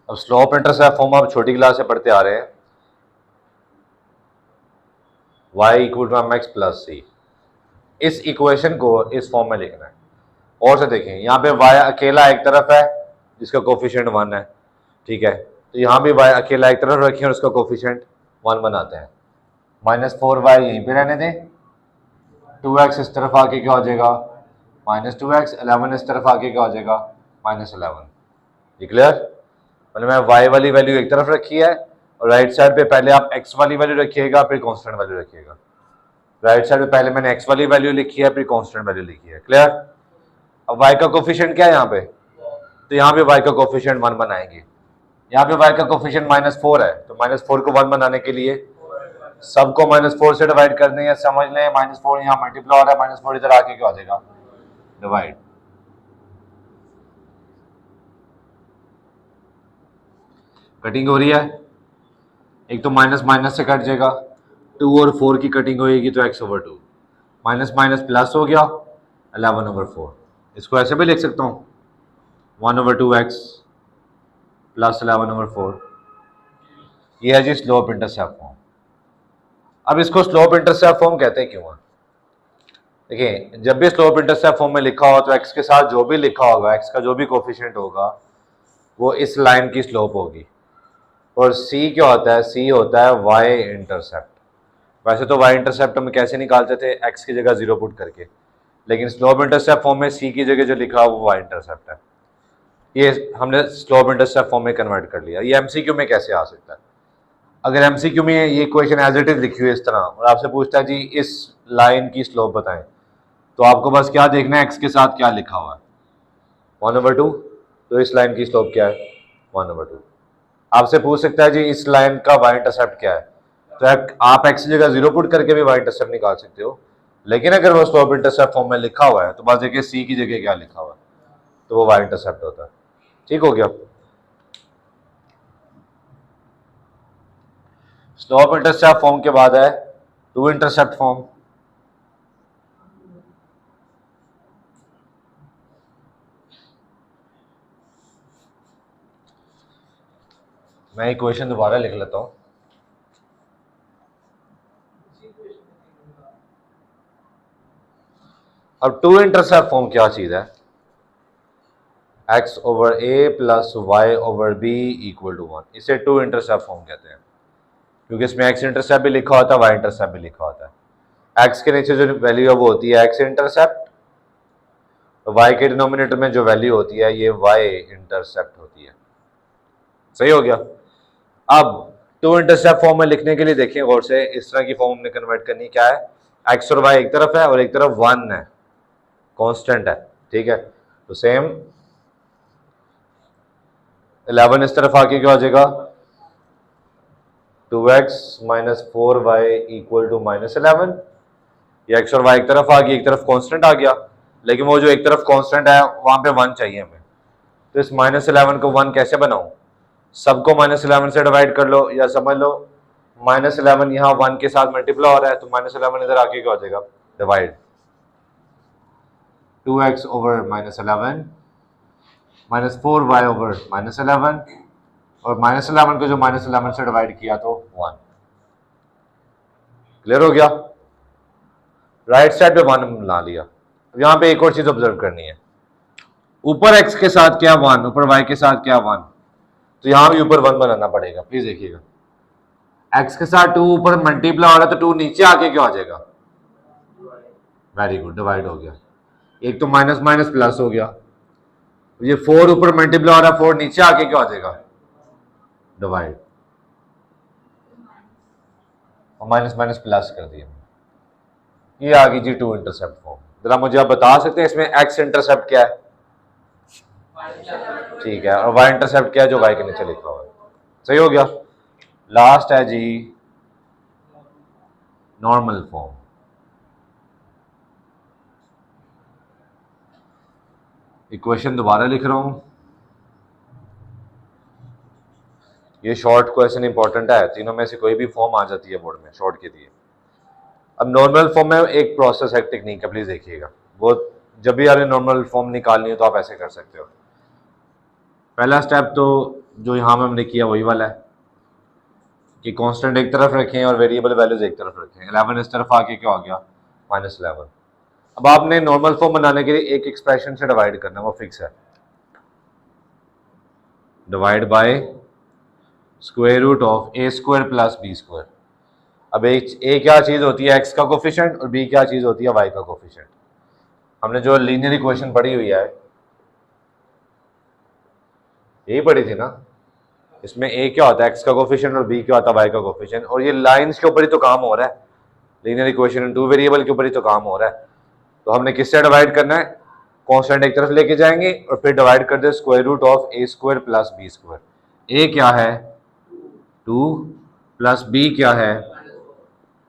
अब स्लोप इंटरसेप्ट फॉर्म आप छोटी क्लास से पढ़ते आ रहे हैं, y equal to mx plus c। इस इक्वेशन को इस फॉर्म में लिखना है। और से देखें, यहाँ पे y अकेला एक तरफ है जिसका कोफिशिएंट 1 है, ठीक है, तो यहाँ भी y अकेला एक तरफ रखें और उसका कोफिशिएंट 1 बनाते हैं। -4y यहीं पे रहने दें, 2x इस तरफ आके क्या हो जाएगा -2x, 11 इस तरफ आके क्या हो जाएगा -11। ये क्लियर? मतलब मैं y वाली वैल्यू एक तरफ रखी है और राइट साइड पे पहले आप x वाली वैल्यू रखिएगा, फिर कांस्टेंट वैल्यू रखिएगा। राइट साइड पे पहले मैंने x वाली वैल्यू लिखी है, फिर कांस्टेंट वैल्यू लिखी है। क्लियर? अब y का कोफिशिएंट क्या है यहाँ पे, तो यहाँ पे y का कोफिशिएंट 1 बनाएंगे। यहाँ पे y का कोफिशिएंट -4 है, तो -4 को 1 बनाने के लिए सबको -4 से डिवाइड कर देंगे। समझ लें -4 यहाँ मल्टीप्लाई हो रहा है, -4 इधर आके क्या हो जाएगा डिवाइड। कटिंग हो रही है, एक तो माइनस माइनस से कट जाएगा, 2 और 4 की कटिंग होगी तो x/2, माइनस माइनस प्लस हो गया 11/4। इसको ऐसे भी लिख सकता हूँ 1/2x प्लस 11/4। ये है जी स्लोप इंटरसेप्ट फॉर्म। अब इसको स्लोप इंटरसेप्ट फॉर्म कहते हैं क्यों है? देखिए, जब भी स्लोप इंटरसेप्ट फॉर्म में लिखा हो तो x के साथ जो भी लिखा होगा, x का जो भी कोफिशिएंट होगा वो इस लाइन की स्लोप होगी। और c क्या होता है? c होता है y इंटरसेप्ट। वैसे तो y इंटरसेप्ट हम कैसे निकालते थे? x की जगह 0 पुट करके, लेकिन स्लोप इंटरसेप्ट फॉर्म में c की जगह जो लिखा वो y इंटरसेप्ट है। ये हमने स्लोप इंटरसेप्ट फॉर्म में कन्वर्ट कर लिया। ये MCQ में कैसे आ सकता है? अगर MCQ में ये इक्वेशन एज इट इज लिखी हुई है इस तरह और आपसे पूछता है जी इस लाइन की स्लोप बताएं, तो आपको बस क्या देखना है, x के साथ क्या लिखा हुआ है 1/2, तो इस लाइन की स्लोप क्या है 1/2। आपसे पूछ सकता है जी इस लाइन का y इंटरसेप्ट क्या है, तो आप x की जगह 0 पुट करके भी y इंटरसेप्ट निकाल सकते हो, लेकिन अगर वो स्लोप इंटरसेप्ट फॉर्म में लिखा हुआ है तो बस देखिए c की जगह क्या लिखा हुआ है, तो वो y इंटरसेप्ट होता है। ठीक हो गया? स्लोप इंटरसेप्ट फॉर्म के बाद है टू इंटरसेप्ट फॉर्म। मैं इक्वेशन दोबारा लिख लेता हूं। अब टू इंटरसेप्ट फॉर्म क्या चीज है? x/a plus y/b equal to 1, इसे टू इंटरसेप्ट फॉर्म कहते हैं, क्योंकि इसमें x इंटरसेप्ट भी लिखा होता है, y इंटरसेप्ट भी लिखा होता है। x के नीचे जो वैल्यू है वो होती है x इंटरसेप्ट, y के डिनोमिनेटर में जो वैल्यू होती है ये y इंटरसेप्ट होती है। सही हो गया? अब टू इंटरसेप्ट फॉर्म में लिखने के लिए देखिए गौर से, इस तरह की फॉर्म में कन्वर्ट करनी। क्या है? x और y एक तरफ है और एक तरफ 1 है, कांस्टेंट है, ठीक है, तो सेम 11 इस तरफ आके क्या हो जाएगा 2x minus 4y equal to -11। ये x और y एक तरफ आ गई, एक तरफ कांस्टेंट आ गया, लेकिन वो जो एक तरफ कांस्टेंट है वहां पे 1 चाहिए हमें, तो इस -11 को 1 कैसे बनाऊं? सबको -11 से डिवाइड कर लो, या समझ लो -11 यहाँ 1 के साथ मल्टीप्लाई हो रहा है, तो -11 इधर आके क्या हो जाएगा divide 2x over -11 -4y over -11, और -11 को जो -11 से डिवाइड किया तो 1। क्लियर हो गया? राइट साइड पे 1 बना लिया। अब यहाँ पे एक और चीज ऑब्जर्व करनी है, ऊपर x के साथ क्या 1, ऊपर y के साथ क्या 1, तो यहाँ भी ऊपर 1 बनाना पड़ेगा। प्लीज देखिएगा, x के साथ 2 ऊपर मल्टीप्लाई हो रहा है तो 2 नीचे आके क्या हो जाएगा? वेरी गुड, डिवाइड हो गया। एक तो माइनस माइनस प्लस हो गया, ये 4 ऊपर मल्टीप्लाई हो रहा है, 4 नीचे आके क्या हो जाएगा? डिवाइड, और माइनस माइनस प्लस कर दिया। ये आ गई जी 2 इंटरसेप्ट फॉर्म। जरा मुझे आप बता सकते हैं इसमें x इंटरसेप्ट क्या है? ठीक है, और y इंटरसेप्ट क्या है जो y के नीचे लिखा हुआ है? सही हो गया। लास्ट है जी नॉर्मल फॉर्म। इक्वेशन दोबारा लिख रहा हूं, ये शॉर्ट क्वेश्चन इंपॉर्टेंट है, तीनों में से कोई भी फॉर्म आ जाती है बोर्ड में शॉर्ट के लिए। अब नॉर्मल फॉर्म में एक प्रोसेस है, टेक्निक है, प्लीज देखिएगा। वो जब भी आपने नॉर्मल फॉर्म निकालनी है तो आप ऐसे कर सकते हो। पहला स्टेप तो जो यहाँ में हमने किया वही वाला है कि कांस्टेंट एक तरफ रखें और वेरिएबल वैल्यूज एक तरफ रखें। 11 इस तरफ आके क्या हो गया? -11। अब आपने नॉर्मल फॉर्म बनाने के लिए एक एक्सप्रेशन से डिवाइड करना, वो फिक्स है, divide by square root of a² plus b²। अब a क्या चीज होती है? x का कोफिशिएंट, और b क्या चीज होती है? y का कोफिशिएंट। हमने जो लीनियर इक्वेशन पढ़ी हुई है यही पढ़ी थी ना, इसमें a क्या होता है? x का कोफिशिएंट, और b क्या होता है? y का कोफिशिएंट। और ये लाइंस के ऊपर ही तो काम हो रहा है, लीनियर इक्वेशन 2 वेरिएबल के ऊपर ही तो काम हो रहा है। तो हमने किससे डिवाइड करना है? कांस्टेंट एक तरफ लेके जाएंगे और फिर डिवाइड कर दे square root of a² plus b²। a क्या है? 2 प्लस b क्या है?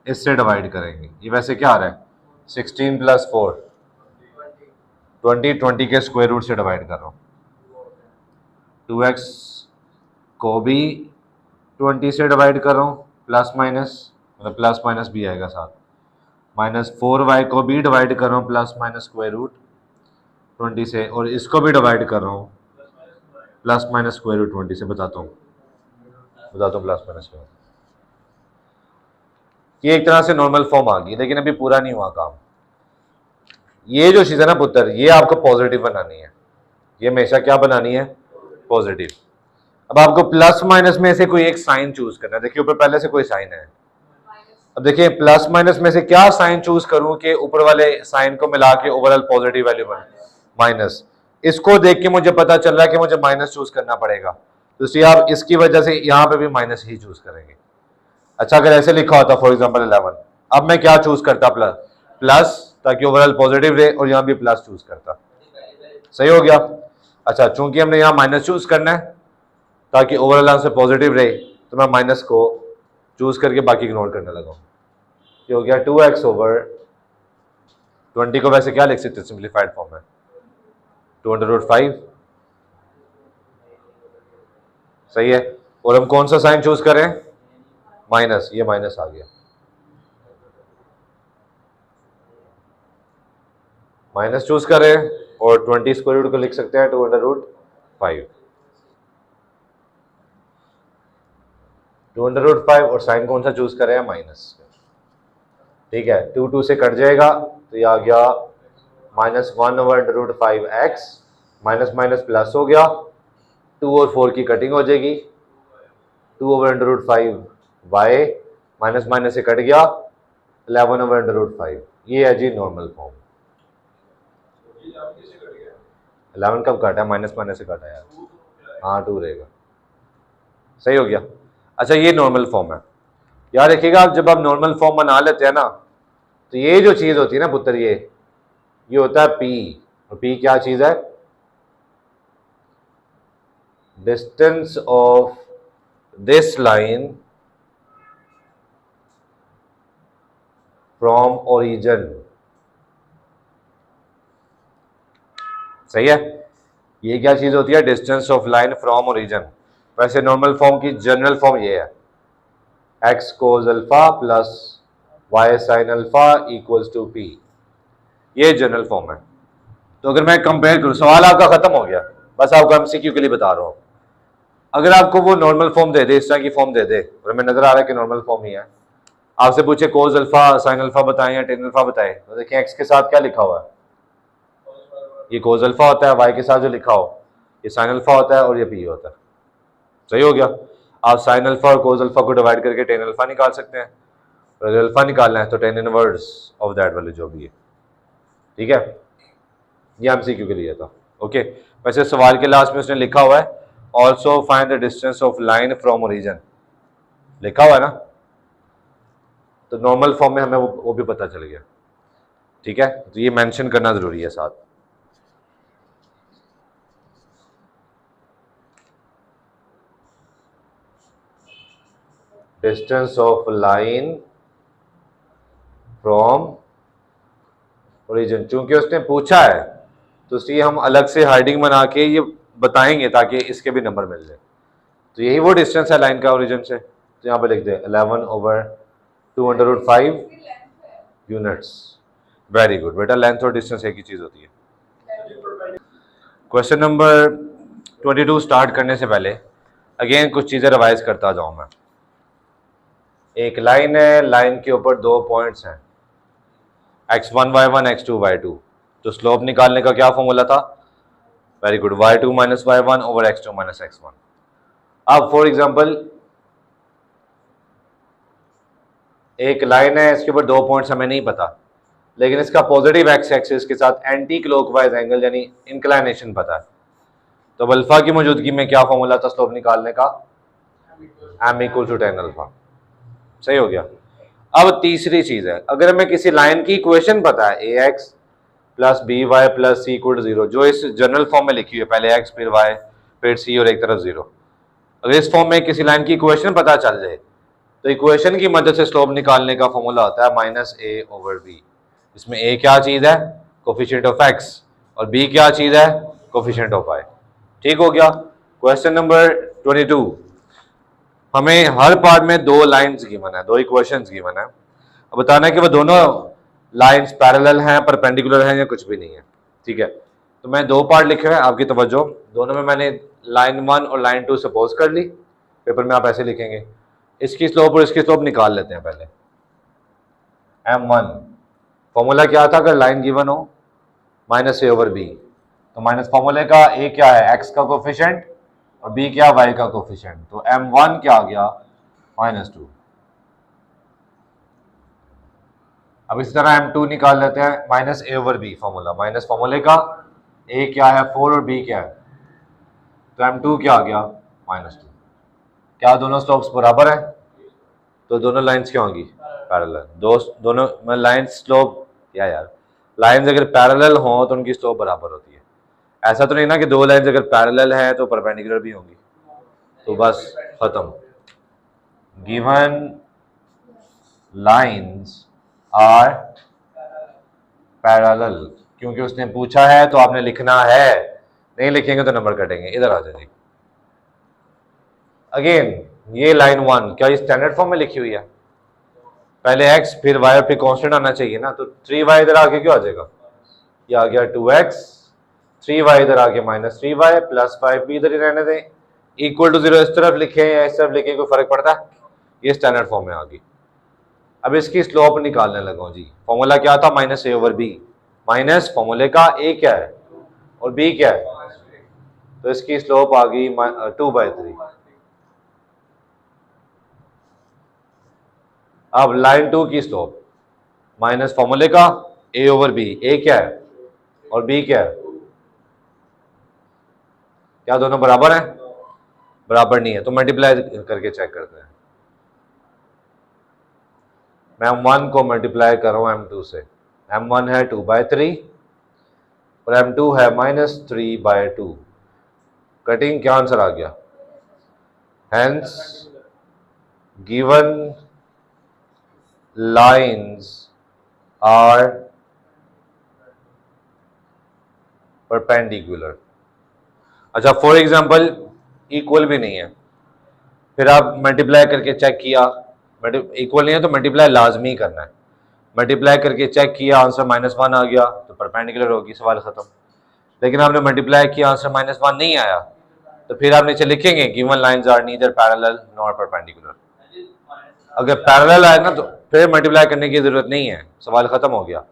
इससे डिवाइड करेंगे। ये वैसे क्या आ रहा है? 16 प्लस 4 20 के स्क्वायर रूट से डिवाइड कर रहा हूँ। 2x को भी 20 से डिवाइड कर रहा हूँ, प्लस माइनस, मतलब प्लस माइनस भी आएगा साथ, -4y को भी डिवाइड कर रहा हूँ प्लस माइनस स्क्वायर रूट 20 से, और इसको भी डिवाइड कर रहा हूँ प्लस माइनस स्क्वायर रूट 20 से। बताता हूँ प्लस माइनस। ये एक तरह से नॉर्मल फॉर्म आ गई, लेकिन अभी पूरा नहीं हुआ काम। ये जो चीज़ है ना पुत्र, ये आपको पॉजिटिव बनानी है, ये हमेशा क्या बनानी है? पॉजिटिव। अब आपको प्लस माइनस में से कोई एक साइन चूज करना है। देखिए ऊपर पहले से कोई साइन है, अब देखिए प्लस माइनस में से क्या साइन चूज करूं कि ऊपर वाले साइन को मिला के ओवरऑल पॉजिटिव वैल्यू बने? माइनस। इसको देख के मुझे पता चल रहा है कि मुझे माइनस चूज करना पड़ेगा, तो इसलिए आप इसकी वजह से यहाँ पे भी माइनस ही चूज करेंगे। अच्छा, अगर ऐसे लिखा होता फॉर एग्जाम्पल 11, अब मैं क्या चूज करता? प्लस, ताकि ओवरऑल पॉजिटिव रहे, और यहाँ भी प्लस चूज करता। सही हो गया। अच्छा, चूंकि हमने यहाँ माइनस चूज करना है ताकि ओवरऑल आंसर पॉजिटिव रहे, तो मैं माइनस को चूज करके बाकी इग्नोर करने लगा। ये हो गया 2x ओवर 20 को वैसे क्या लिख सकते हैं? सिंप्लीफाइड फॉर्म में 2√5। सही है। और हम कौन सा साइन चूज करें? माइनस। ये माइनस आ गया, माइनस चूज करें, और 20 स्क्वायर रूट को लिख सकते हैं 2√5। 2√5 और साइन कौन सा चूज करें? माइनस। ठीक है, 2 से कट जाएगा तो ये आ गया -1/√5x, माइनस माइनस प्लस हो गया, 2 और 4 की कटिंग हो जाएगी, 2/√5y, माइनस माइनस से कट गया 11/√5। ये है जी नॉर्मल फॉर्म। 11 कब काटा है? माइनस माइनस से काटा यार। हाँ 2 रहेगा। सही हो गया। अच्छा, ये नॉर्मल फॉर्म है। यार देखिएगा, आप जब आप नॉर्मल फॉर्म बना लेते हैं ना, तो ये जो चीज होती है ना पुत्र, ये होता है P। और P क्या चीज है? Distance of this line from origin. सही है। ये क्या चीज होती है? Distance of line from origin. वैसे नॉर्मल फॉर्म की जनरल फॉर्म ये है, x cos alpha plus y sin alpha equals to P। ये जनरल फॉर्म है। तो अगर मैं कंपेयर करूं, सवाल आपका खत्म हो गया, बस आपको एमसीक्यू के लिए बता रहा हूं। अगर आपको वो नॉर्मल फॉर्म दे दे, इस तरह की फॉर्म दे दे, और हमें नजर आ रहा है कि नॉर्मल फॉर्म ही है, आपसे पूछे कोस अल्फा साइन अल्फा बताएं या टेन अल्फा बताएं, तो देखिए x के साथ क्या लिखा हुआ है? ये कोस अल्फा होता है, y के साथ जो लिखा हो ये साइन अल्फा होता है, और ये P होता है। सही हो गया। आप साइन अल्फा और कोस अल्फा को डिवाइड करके टेन अल्फा निकाल सकते हैं। अगर अल्फा निकालना है तो tan inverse of that value जो भी है, ठीक है। ये एमसीक्यू के लिए था, ओके। वैसे सवाल के लास्ट में उसने लिखा हुआ है also find the distance of line from origin, लिखा हुआ है ना, तो नॉर्मल फॉर्म में हमें वो भी पता चल गया, ठीक है। तो ये मेंशन करना जरूरी है साथ। Distance of line from origin, चूंकि उसने पूछा है तो इसलिए हम अलग से हाइडिंग बना के ये बताएंगे ताकि इसके भी नंबर मिल जाए। तो यही वो डिस्टेंस है लाइन का ओरिजिन से, तो यहाँ पे लिख दे 11/2√5 यूनिट्स। वेरी गुड बेटा, लेंथ और डिस्टेंस एक ही चीज होती है। क्वेश्चन नंबर 22 स्टार्ट करने से पहले अगेन कुछ चीजें रिवाइज करता जाऊं मैं। एक लाइन है, लाइन के ऊपर दो पॉइंट्स हैं x1 y1 x2 y2, तो स्लोप निकालने का क्या फॉर्मूला था? Very good, y2 minus y1 over x2 minus x1। अब फॉर एग्जांपल एक लाइन है, इसके ऊपर दो पॉइंट्स हमें नहीं पता, लेकिन इसका पॉजिटिव एक्स एक्सिस के साथ एंटी क्लॉकवाइज एंगल यानी इंक्लाइनेशन पता है। तो अब अल्फा की मौजूदगी में क्या फॉर्मूला था स्लोप निकालने का? m equal to tan alpha. सही हो गया। अब तीसरी चीज है, अगर हमें किसी लाइन की इक्वेशन पता है ax plus b y plus c equal to 0, जो इस जनरल फॉर्म में लिखी हुई है, पहले x फिर y फिर c और एक तरफ 0, अगर इस फॉर्म में किसी लाइन की इक्वेशन पता चल जाए तो इक्वेशन की मदद से स्लोप निकालने का फॉर्मूला होता है माइनस a ओवर b। इसमें a क्या चीज है? कोफिशिएंट ऑफ x, और b क्या चीज है? Coefficient of y। ठीक हो गया। क्वेश्चन नंबर 22, हमें हर पार्ट में दो लाइंस गिवन है, दो इक्वेशंस गिवन है। अब बताना है कि वो दोनों लाइंस पैरेलल हैं, परपेंडिकुलर हैं या कुछ भी नहीं है, ठीक है। तो मैं दो पार्ट लिखे हैं, आपकी तवज्जो, दोनों में मैंने लाइन 1 और लाइन 2 सपोज कर ली। पेपर में आप ऐसे लिखेंगे, इसकी स्लोप और इसकी स्लोप निकाल लेते हैं पहले। m1 फॉर्मूला क्या था? अगर लाइन गिवन हो माइनस a ओवर b, तो माइनस फॉर्मूले का a क्या है? x का कोफिशिएंट, और b क्या? y का कोफिशिएंट। तो m1 क्या आ गया? -2। अब इस तरह m2 निकाल लेते हैं, minus a over b formula, minus फॉर्मूले का a क्या है? 4 और b क्या है? तो m2 क्या आ गया? -2। क्या दोनों स्लोप्स बराबर है? तो दोनों लाइंस क्या होंगी? पैरेलल। दोनों लाइंस स्लोप, क्या यार, लाइंस अगर पैरेलल हो तो उनकी स्लोप बराबर होती है। ऐसा तो नहीं ना कि दो लाइंस अगर पैरेलल है तो परपेंडिकुलर भी होंगी, तो बस खत्म। गिवन लाइंस आर पैरेलल, क्योंकि उसने पूछा है तो आपने लिखना है, नहीं लिखेंगे तो नंबर कटेंगे। इधर आ जाइए। अगेन ये लाइन 1 क्या ये स्टैंडर्ड फॉर्म में लिखी हुई है? पहले x फिर y और फिर कांस्टेंट आना चाहिए ना, तो 3y इधर आके क्यों आ जाएगा? ये आ गया 2x, 3y इधर आके -3y प्लस 5 भी इधर ही रहने दें, इक्वल टू 0 इस तरफ लिखें या इस तरफ लिखें, कोई फर्क पड़ता है? ये स्टैंडर्ड फॉर्म में आ गई। अब इसकी स्लोप निकालने लगा जी। फॉर्मूला क्या था? -a ओवर b, माइनस फॉर्मूले का a क्या है और b क्या है, तो इसकी स्लोप आ गई 2/3। अब लाइन 2 की स्लोप माइनस फॉर्मूले का a ओवर b, a क्या है और b क्या है? क्या दोनों बराबर हैं? बराबर नहीं है, तो मल्टीप्लाई करके चेक करते हैं। मैं m1 को मल्टीप्लाई कर रहा हूं m2 से। m1 है 2/3 और m2 है -3/2। कटिंग क्या आंसर आ गया? Hence given lines are perpendicular. अच्छा, फॉर एग्जांपल इक्वल भी नहीं है, फिर आप मल्टीप्लाई करके चेक किया, इक्वल नहीं है तो मल्टीप्लाई लाजमी करना है। मल्टीप्लाई करके चेक किया, आंसर -1 आ गया तो परपेंडिकुलर होगी, सवाल खत्म। लेकिन आपने मल्टीप्लाई किया, आंसर -1 नहीं आया, तो फिर आप नीचे लिखेंगे given lines are neither parallel nor perpendicular. अगर पैरेलल आए ना तो फिर मल्टीप्लाई करने की जरूरत नहीं है, सवाल खत्म हो गया।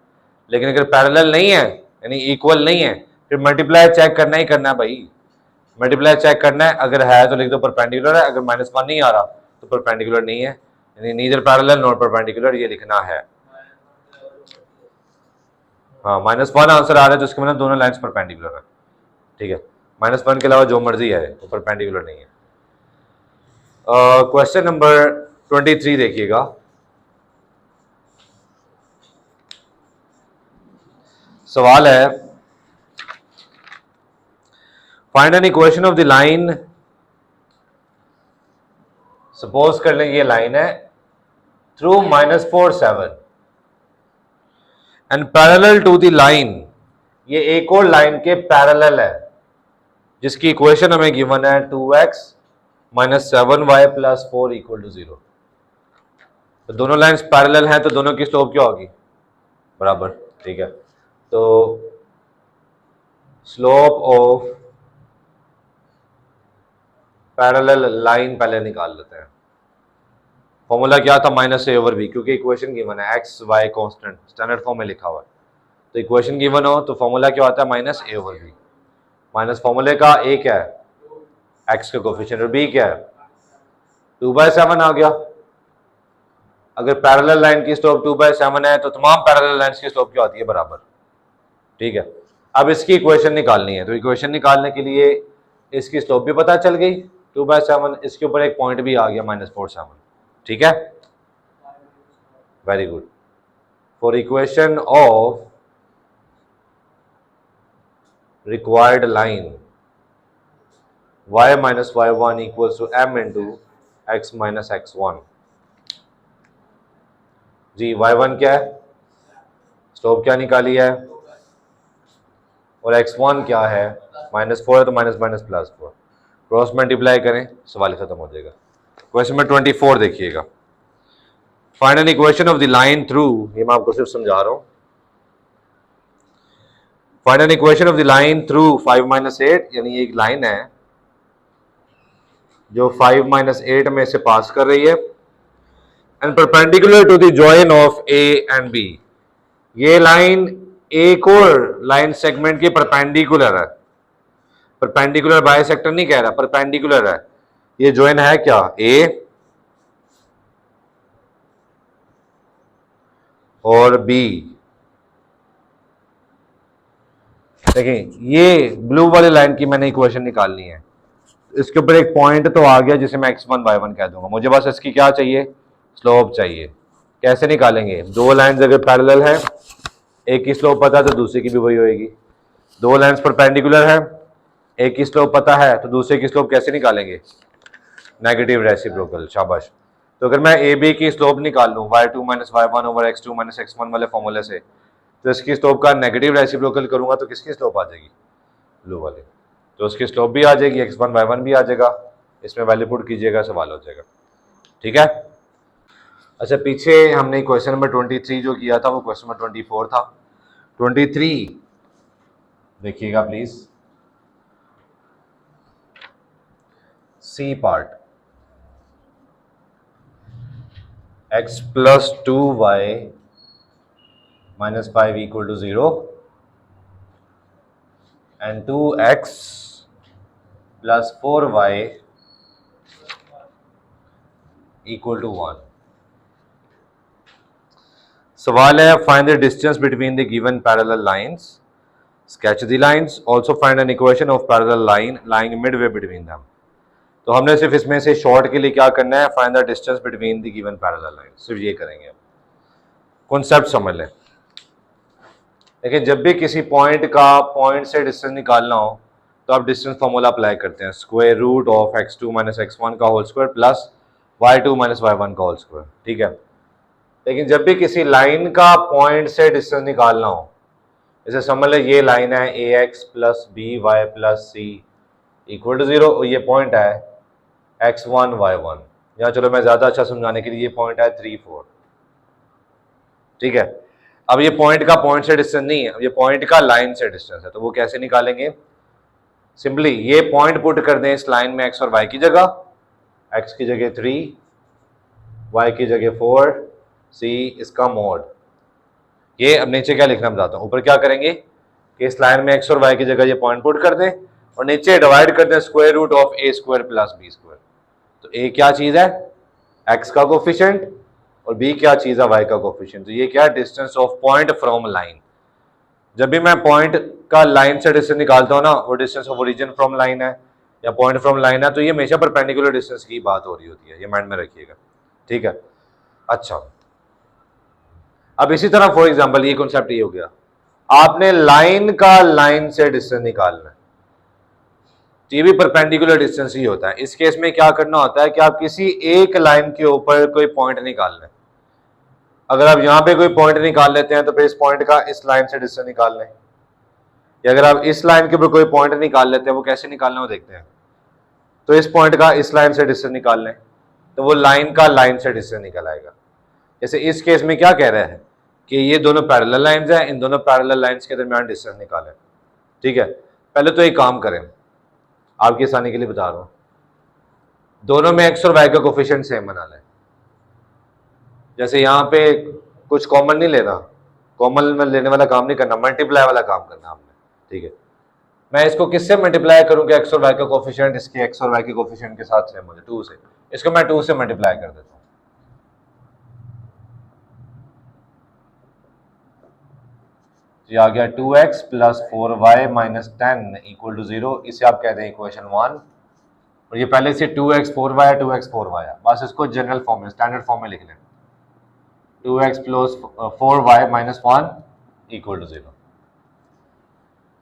लेकिन अगर पैरेलल नहीं है यानी इक्वल नहीं है, फिर मल्टीप्लाई चेक करना ही करना है भाई। मल्टीप्लाई चेक करना है, अगर है तो लिख दो परपेंडिकुलर है, अगर -1 नहीं आ रहा तो परपेंडिकुलर नहीं है, यानी नीदर पैरेलल नॉट परपेंडिकुलर, ये लिखना है। हाँ -1 आंसर आ रहा है तो इसके मतलब दोनों लाइंस परपेंडिकुलर है, ठीक है। -1 के अलावा जो मर्जी है वो परपेंडिकुलर नहीं है। क्वेश्चन नंबर 23 देखिएगा। सवाल है find an equation of the line, suppose कर लेंगे ये लाइन है through -4 7 and parallel to the line, ये एक और लाइन के पैरेलल है जिसकी इक्वेशन हमें गिवन है 2x - 7y + 4 = 0। तो दोनों लाइंस पैरेलल हैं तो दोनों की स्लोप क्या होगी, बराबर, ठीक है। तो स्लोप ऑफ पैरेलल लाइन पहले निकाल लेते हैं। फॉर्मूला क्या था, -a/b, क्योंकि इक्वेशन गिवन है x y constant standard form में लिखा हुआ है, तो इक्वेशन गिवन हो तो फॉर्मूला क्या होता है -a/b। माइनस फॉर्मूले का a क्या है, x का कोफिशिएंट, और b क्या है 2/7 आ गया। अगर पैरेलल लाइन की स्लोप 2/7 है तो तमाम पैरेलल लाइंस की स्लोप क्या होती है, बराबर, ठीक है। अब इसकी इक्वेशन निकालनी है, तो इक्वेशन निकालने के लिए इसकी स्लोप भी पता चल गई 2/7, इसके ऊपर एक पॉइंट भी आ गया -4 7, ठीक है, very good. For equation of required line y - y1 = m × x - x1, जी y1 क्या है, स्लोप क्या निकाली है, और x1 क्या है, -4 है तो -4, क्रॉस मल्टीप्लाई करें, सवाल खत्म हो जाएगा। क्वेश्चन नंबर 24 देखिएगा। Find an equation of the line through, ये मैं आपको सिर्फ समझा रहा हूं, find an equation of the line through 5 - 8, यानी एक लाइन है जो 5 - 8 में से पास कर रही है, and perpendicular to the join of a and b, ये लाइन एक और लाइन सेगमेंट के परपेंडिकुलर है, परपेंडिकुलर बाइसेक्टर नहीं कह रहा, परपेंडिकुलर है। ये जॉइन है क्या, a और b। देखें ये ब्लू वाली लाइन की मैंने इक्वेशन निकालनी है, इसके ऊपर एक पॉइंट तो आ गया जिसे मैं x1 y1 कह दूंगा, मुझे बस इसकी क्या चाहिए, स्लोप चाहिए। कैसे निकालेंगे, दो लाइंस अगर पैरेलल है, एक की स्लोप पता है तो दूसरे की भी वही होगी, दो लाइंस परपेंडिकुलर है, एक की स्लोप पता है तो दूसरे की स्लोप कैसे निकालेंगे, नेगेटिव रेसिप्रोकल, शाबाश। तो अगर मैं ए बी की स्लोप निकाल लूँ y2 - y1 / x2 - x1 वाले फॉर्मूले से, तो इसकी स्लोप का नेगेटिव रेसिप्रोकल करूंगा तो किसकी स्लोप आ जाएगी, ब्लू वाले, तो उसकी स्लोप भी आ जाएगी, x1 y1 भी आ जाएगा, इसमें वैल्यू पुट कीजिएगा, सवाल हो जाएगा, ठीक है। अच्छा, पीछे हमने क्वेश्चन नंबर 23 जो किया था वो क्वेश्चन नंबर 24 था। 23 देखिएगा please, C part, x + 2y - 5 = 0 and 2x + 4y = 1। सवाल है find the distance between the given parallel lines, sketch the lines, also find an equation of parallel line lying Midway between them. तो हमने सिर्फ इसमें से शॉर्ट के लिए क्या करना है, find the distance between the given parallel line, सिर्फ ये करेंगे। कॉन्सेप्ट समझ लें। देखिए, जब भी किसी पॉइंट का पॉइंट से डिस्टेंस निकालना हो तो आप डिस्टेंस फॉर्मूला अप्लाई करते हैं, square root of x2 - x1 का whole square plus y2 - y1 का होल स्क्वायर, ठीक है। लेकिन जब भी किसी लाइन का पॉइंट से डिस्टेंस निकालना हो, जैसे समझ लें ये लाइन है ax + by + c = 0 और ये पॉइंट है x1 y1, यहाँ चलो मैं ज्यादा अच्छा समझाने के लिए ये पॉइंट है 3 4, ठीक है। अब ये पॉइंट का पॉइंट से डिस्टेंस नहीं है, ये पॉइंट का लाइन से डिस्टेंस है, तो वो कैसे निकालेंगे, सिंपली ये पॉइंट पुट कर दें इस लाइन में x और y की जगह, x की जगह 3, y की जगह 4, c इसका मोड। ये अब नीचे क्या लिखना बताता हूं, ऊपर क्या करेंगे कि इस लाइन में x और y की जगह ये पॉइंट पुट कर दें, और नीचे डिवाइड करते हैं square root of a square plus B square. तो ए क्या चीज है, एक्स का कोफिशिएंट, और बी क्या चीज है, वाई का कोफिशिएंट। तो ये क्या है, distance of point from line. जब भी मैं पॉइंट का लाइन से डिस्टेंस निकालता हूँ ना, वो distance of origin from line है या पॉइंट फ्रॉम लाइन है, तो ये हमेशा परपेंडिकुलर डिस्टेंस की बात हो रही होती है, ये माइंड में रखिएगा, ठीक है। अच्छा, अब इसी तरह फॉर एग्जांपल ये कॉन्सेप्ट ये हो गया, आपने लाइन का लाइन से डिस्टेंस निकालना है, ये भी परपेंडिकुलर डिस्टेंस ही होता है। इस केस में क्या करना होता है कि आप किसी एक लाइन के ऊपर कोई पॉइंट निकालना है। अगर आप यहां पे कोई पॉइंट निकाल लेते हैं तो फिर इस पॉइंट का इस लाइन से डिस्टेंस निकाल लें, या अगर आप इस लाइन के ऊपर कोई पॉइंट निकाल लेते हैं, वो कैसे निकालना वो देखते हैं। तो इस पॉइंट का इस लाइन से डिस्टेंस निकाल लें, तो वो लाइन का लाइन से डिस्टेंस निकल आएगा। जैसे इस केस में क्या कह रहा है कि ये दोनों पैरेलल लाइंस हैं, इन दोनों पैरेलल लाइंस के दरमियान डिस्टेंस निकालें, ठीक है। पहले तो एक काम करें, आपकी आसानी के लिए बता रहा हूं, दोनों में एक्स और वाई का कोफिशिएंट सेम बना लें। जैसे यहाँ पे कुछ कॉमन नहीं लेना, कॉमन में लेने वाला काम नहीं करना, मल्टीप्लाई वाला काम करना आपने, ठीक है। मैं इसको किससे मल्टीप्लाई करूं कि एक्स और वाई का कोफिशिएंट इसके एक्स और वाई के कोफिशिएंट के साथ सेम हो जाए, 2 से। इसको मैं 2 से मल्टीप्लाई कर देता हूं, ये आ गया 2x plus 4y minus 10 equal to 0। इसे आप कहते हैं इक्वेशन 1, और ये पहले से 2x 4y है, 2x 4y है, बस इसको जनरल फॉर्म में, स्टैंडर्ड फॉर्म में लिख लें, 2x plus 4y minus 1 equal to 0।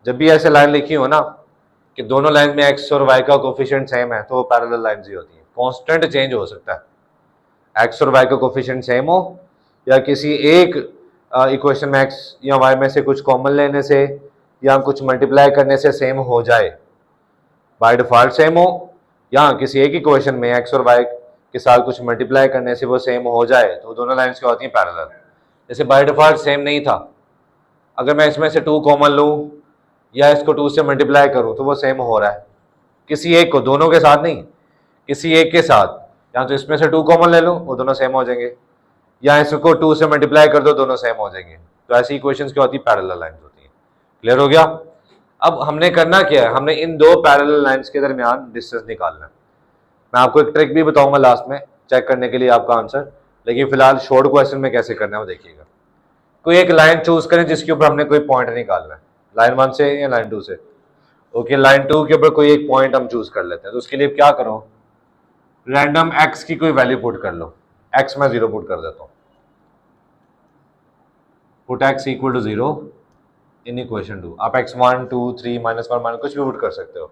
जब भी ऐसे लाइन लिखी हो ना कि दोनों लाइन में x और y का कोफिशिएंट सेम है, तो वो पैरेलल लाइंस ही होती हैं। कांस्टेंट चेंज हो सकता है, x और y का कोफिशिएंट सेम हो, या किसी एक इक्वेशन में x या y में से कुछ कॉमन लेने से या कुछ मल्टीप्लाई करने से सेम हो जाए, बाय डिफॉल्ट सेम हो, या किसी एक इक्वेशन में x और y के साथ कुछ मल्टीप्लाई करने से वो सेम हो जाए, तो दोनों लाइंस क्या होती हैं, पैरेलल। जैसे बाय डिफॉल्ट सेम नहीं था, अगर मैं इसमें से 2 कॉमन लूँ या इसको 2 से मल्टीप्लाई करूँ तो वो सेम हो रहा है, किसी एक को, दोनों के साथ नहीं, किसी एक के साथ। या तो इसमें से 2 कॉमन ले लूँ, वो दोनों सेम हो जाएंगे, या इसको 2 से मल्टीप्लाई कर दो, दोनों सेम हो जाएंगे। तो ऐसी इक्वेशंस क्या होती है, पैरेलल लाइंस होती है। क्लियर हो गया। अब हमने करना क्या है, हमने इन दो पैरेलल लाइंस के दरमियान डिस्टेंस निकालना है। मैं आपको एक ट्रिक भी बताऊंगा लास्ट में चेक करने के लिए आपका आंसर, लेकिन फिलहाल शॉर्ट क्वेश्चन में कैसे करना है वो देखिएगा। कोई एक लाइन चूज करें जिसके ऊपर हमने कोई पॉइंट निकालना है, लाइन 1 से या लाइन 2 से। ओके, लाइन 2 के ऊपर कोई एक पॉइंट हम चूज कर लेते हैं। तो उसके लिए क्या करो, रैंडम x की कोई वैल्यू पुट कर लो, x मैं 0 पुट कर देता हूँ, put x equal to 0 in equation 2। आप x 1 2 3 -1 माइनस कुछ भी पुट कर सकते हो।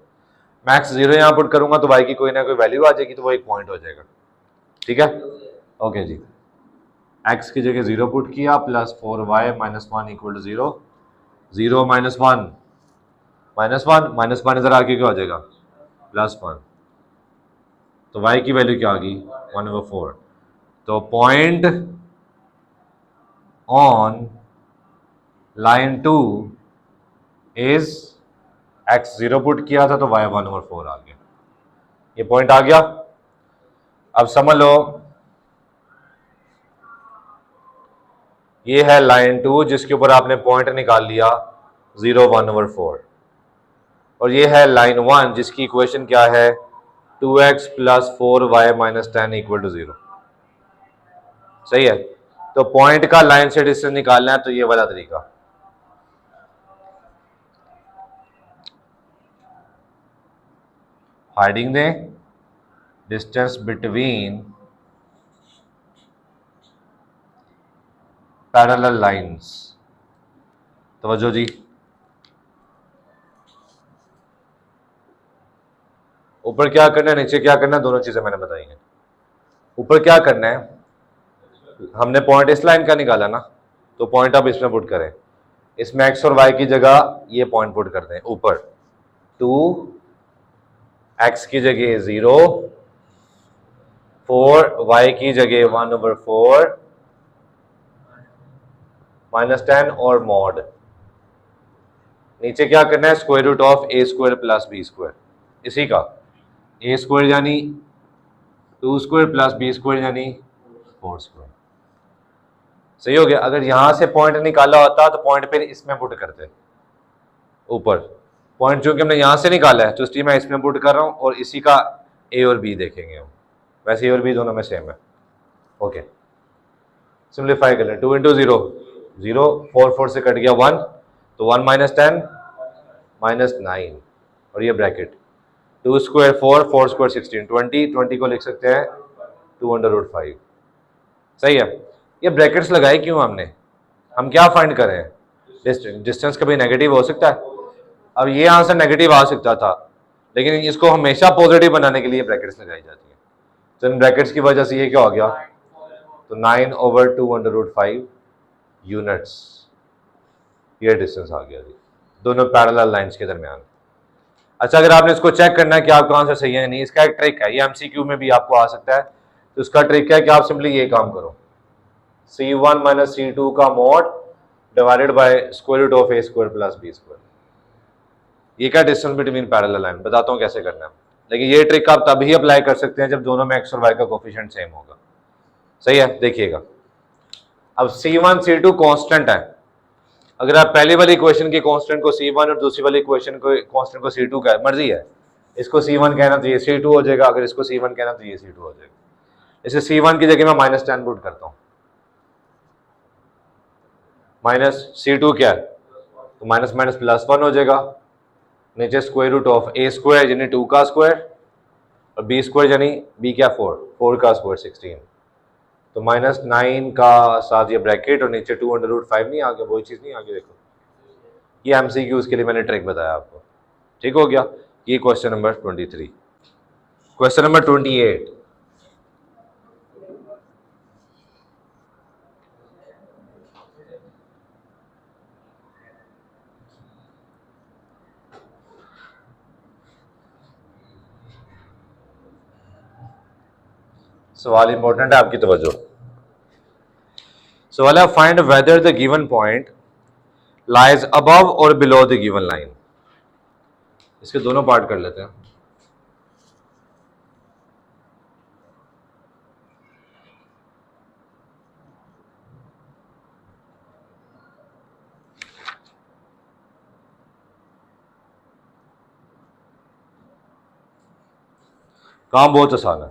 मैक्स 0 यहाँ पुट करूंगा तो y की कोई ना कोई वैल्यू आ जाएगी, तो वो एक पॉइंट हो जाएगा, ठीक है। ओके जी, x की जगह 0 पुट किया, plus 4y minus 1 equal to 0। 0 minus 1 minus 1 इधर आगे क्या हो जाएगा, प्लस 1। तो y की वैल्यू क्या आ गई, 1/4। तो point on line 2 is x 0 put किया था तो y 1/4 आ गया, ये पॉइंट आ गया। अब समझ लो ये है लाइन 2 जिसके ऊपर आपने पॉइंट निकाल लिया 0 1/4, और ये है लाइन 1 जिसकी इक्वेशन क्या है, 2x plus 4y minus 10 equal to 0। सही है। तो पॉइंट का लाइन से डिस्टेंस निकालना है, तो ये वाला तरीका। Finding the distance between parallel lines. तवज्जो जी, ऊपर क्या करना है नीचे क्या करना है, दोनों चीजें मैंने बताई हैं। ऊपर क्या करना है, हमने पॉइंट इस लाइन का निकाला ना, तो पॉइंट आप इसमें पुट करें, इसमें x और y की जगह ये पॉइंट पुट करते हैं ऊपर। 2 x की जगह 0, 4 y की जगह 1/4 माइनस 10 और मॉड। नीचे क्या करना है, square root of a square plus b square, इसी का a स्क्वायर यानी 2 स्क्वायर प्लस b स्क्वायर यानी 4 स्क्वायर। सही हो गया। अगर यहां से पॉइंट निकाला होता तो पॉइंट फिर इसमें पुट करते ऊपर, पॉइंट चूंकि हमने यहाँ से निकाला है तो इसलिए मैं इसमें पुट कर रहा हूँ और इसी का ए और बी देखेंगे हम। वैसे ए और बी दोनों में सेम है। ओके, सिंप्लीफाई कर लें। 2 इंटू 0 0, 4 4 से कट गया 1, तो 1 माइनस 10 माइनस 9 और ये ब्रैकेट 2 स्क्वायर 4, 4 स्क्वायर 16, 20 को लिख सकते हैं 2√5। सही है। ये ब्रैकेट्स लगाए क्यों हमने? हम क्या फाइंड कर रहे हैं? डिस्टेंस कभी नेगेटिव हो सकता है। अब ये आंसर नेगेटिव आ सकता था, लेकिन इसको हमेशा पॉजिटिव बनाने के लिए ब्रैकेट्स लगाई जाती है। तो इन ब्रैकेट्स की वजह से ये क्या हो गया? तो 9/2√5 यूनिट्स, ये डिस्टेंस आ गया जी दोनों पैरेलल लाइंस के दरमियान। अच्छा, अगर आपने इसको चेक करना है कि आपका आंसर सही है नहीं, इसका एक ट्रिक है, ये एमसीक्यू में भी आपको आ सकता है। तो इसका ट्रिक है कि आप सिंपली ये काम करो, C1 माइनस C2 का mod divided by square root of A² plus B²। ये क्या डिस्टेंस बिटवीन पैरेलल लाइन, बताता हूँ कैसे करना है। लेकिन ये ट्रिक आप तभी अप्लाई कर सकते हैं जब दोनों में x और y का कोफिशिएंट सेम होगा। सही है, देखिएगा। अब C1 C2 कांस्टेंट है। अगर आप पहली वाली इक्वेशन के कांस्टेंट को C1 और दूसरी वाली इक्वेशन को कांस्टेंट को C2 का मर्जी है, इसको C1 कहना तो ये C2 हो जाएगा, अगर इसको C1 कहना तो ये C2 हो जाएगा। इसे C1 की जगह मैं -10 पुट करता हूँ। माइनस C2 क्या है, तो माइनस माइनस प्लस 1 हो जाएगा। नीचे स्क्वायर रूट ऑफ A² यानी 2 का स्क्वायर और B² यानी B क्या 4 का स्क्वायर 16, तो -9 का साथ ये ब्रैकेट और नीचे 2√5 नहीं आ गया, वही चीज़ नहीं आ गई। देखो, ये एमसीक्यूज के लिए मैंने ट्रिक बताया आपको। ठीक हो गया। ये क्वेश्चन नंबर 23। क्वेश्चन नंबर 28, सवाल इंपॉर्टेंट है, आपकी तवज्जो। सवाल है, find weather the given point lies above और बिलो द गिवन लाइन। इसके दोनों पार्ट कर लेते हैं। काम बहुत आसान है,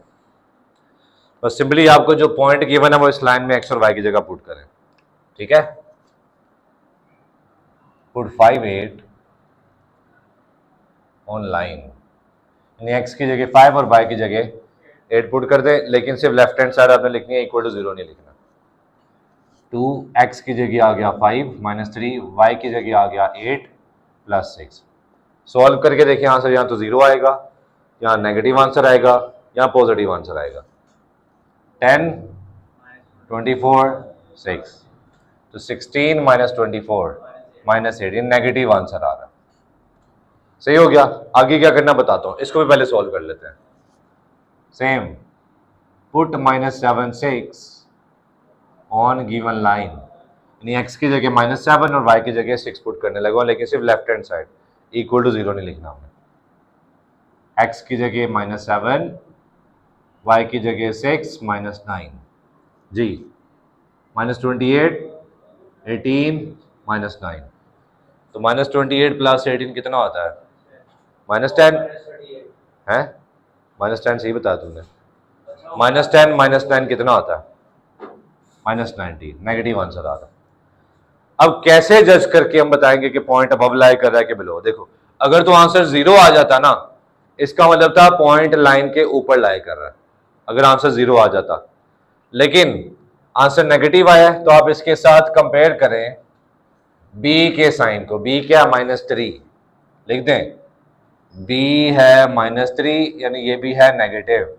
बस सिंपली आपको जो पॉइंट गिवन है वो इस लाइन में x और y की जगह पुट करें। ठीक है, पुट 5 8 ऑन लाइन, यानी x की जगह 5 और y की जगह 8 पुट कर दें, लेकिन सिर्फ लेफ्ट हैंड साइड आपने लिखनी है, इक्वल टू 0 नहीं लिखना। 2x की जगह आ गया 5 -3, y की जगह आ गया 8 + 6। सॉल्व करके देखिए आंसर, यहाँ तो 0 आएगा, यहाँ नेगेटिव आंसर आएगा, यहाँ पॉजिटिव आंसर आएगा। 10 24 6, तो 16 -24 -8, ये नेगेटिव आंसर आ रहा है। सही हो गया। आगे क्या करना बताता हूँ, इसको भी पहले सॉल्व कर लेते हैं। Same, put -7 6 on given line, यानी x की जगह -7 और y की जगह 6 पुट करने लगा, लेकिन सिर्फ left hand side, equal to 0 नहीं लिखना हमने। x की जगह -7, y की जगह 6 -9 जी, -28 18 -9, तो -28 + 18 कितना होता है? -10 है, -10 सही बताया तुमने। -10 -9 कितना होता है? -19, नेगेटिव आंसर आ रहा है। अब कैसे जज करके हम बताएंगे कि पॉइंट अबव लाई कर रहा है कि बिलो? देखो, अगर तो आंसर 0 आ जाता ना, इसका मतलब था पॉइंट लाइन के ऊपर लाई कर रहा है, अगर आंसर 0 आ जाता। लेकिन आंसर नेगेटिव आया है, तो आप इसके साथ कंपेयर करें b के साइन को। b क्या? -3 लिख दें, b है -3, यानी ये भी है नेगेटिव।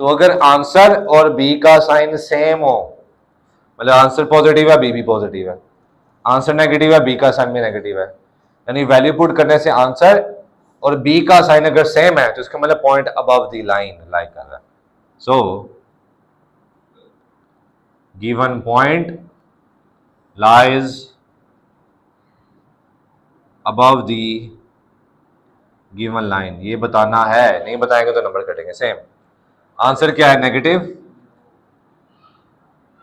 तो अगर आंसर और b का साइन सेम हो, मतलब आंसर पॉजिटिव है, b भी पॉजिटिव है, आंसर नेगेटिव है, b का साइन भी नेगेटिव है, यानी वैल्यू पुट करने से आंसर और b का साइन अगर सेम है तो इसका मतलब पॉइंट अबव द लाइन लाई कर रहा है। So given point lies above the given line, ये बताना है, नहीं बताएंगे तो नंबर कटेंगे। सेम आंसर क्या है? नेगेटिव।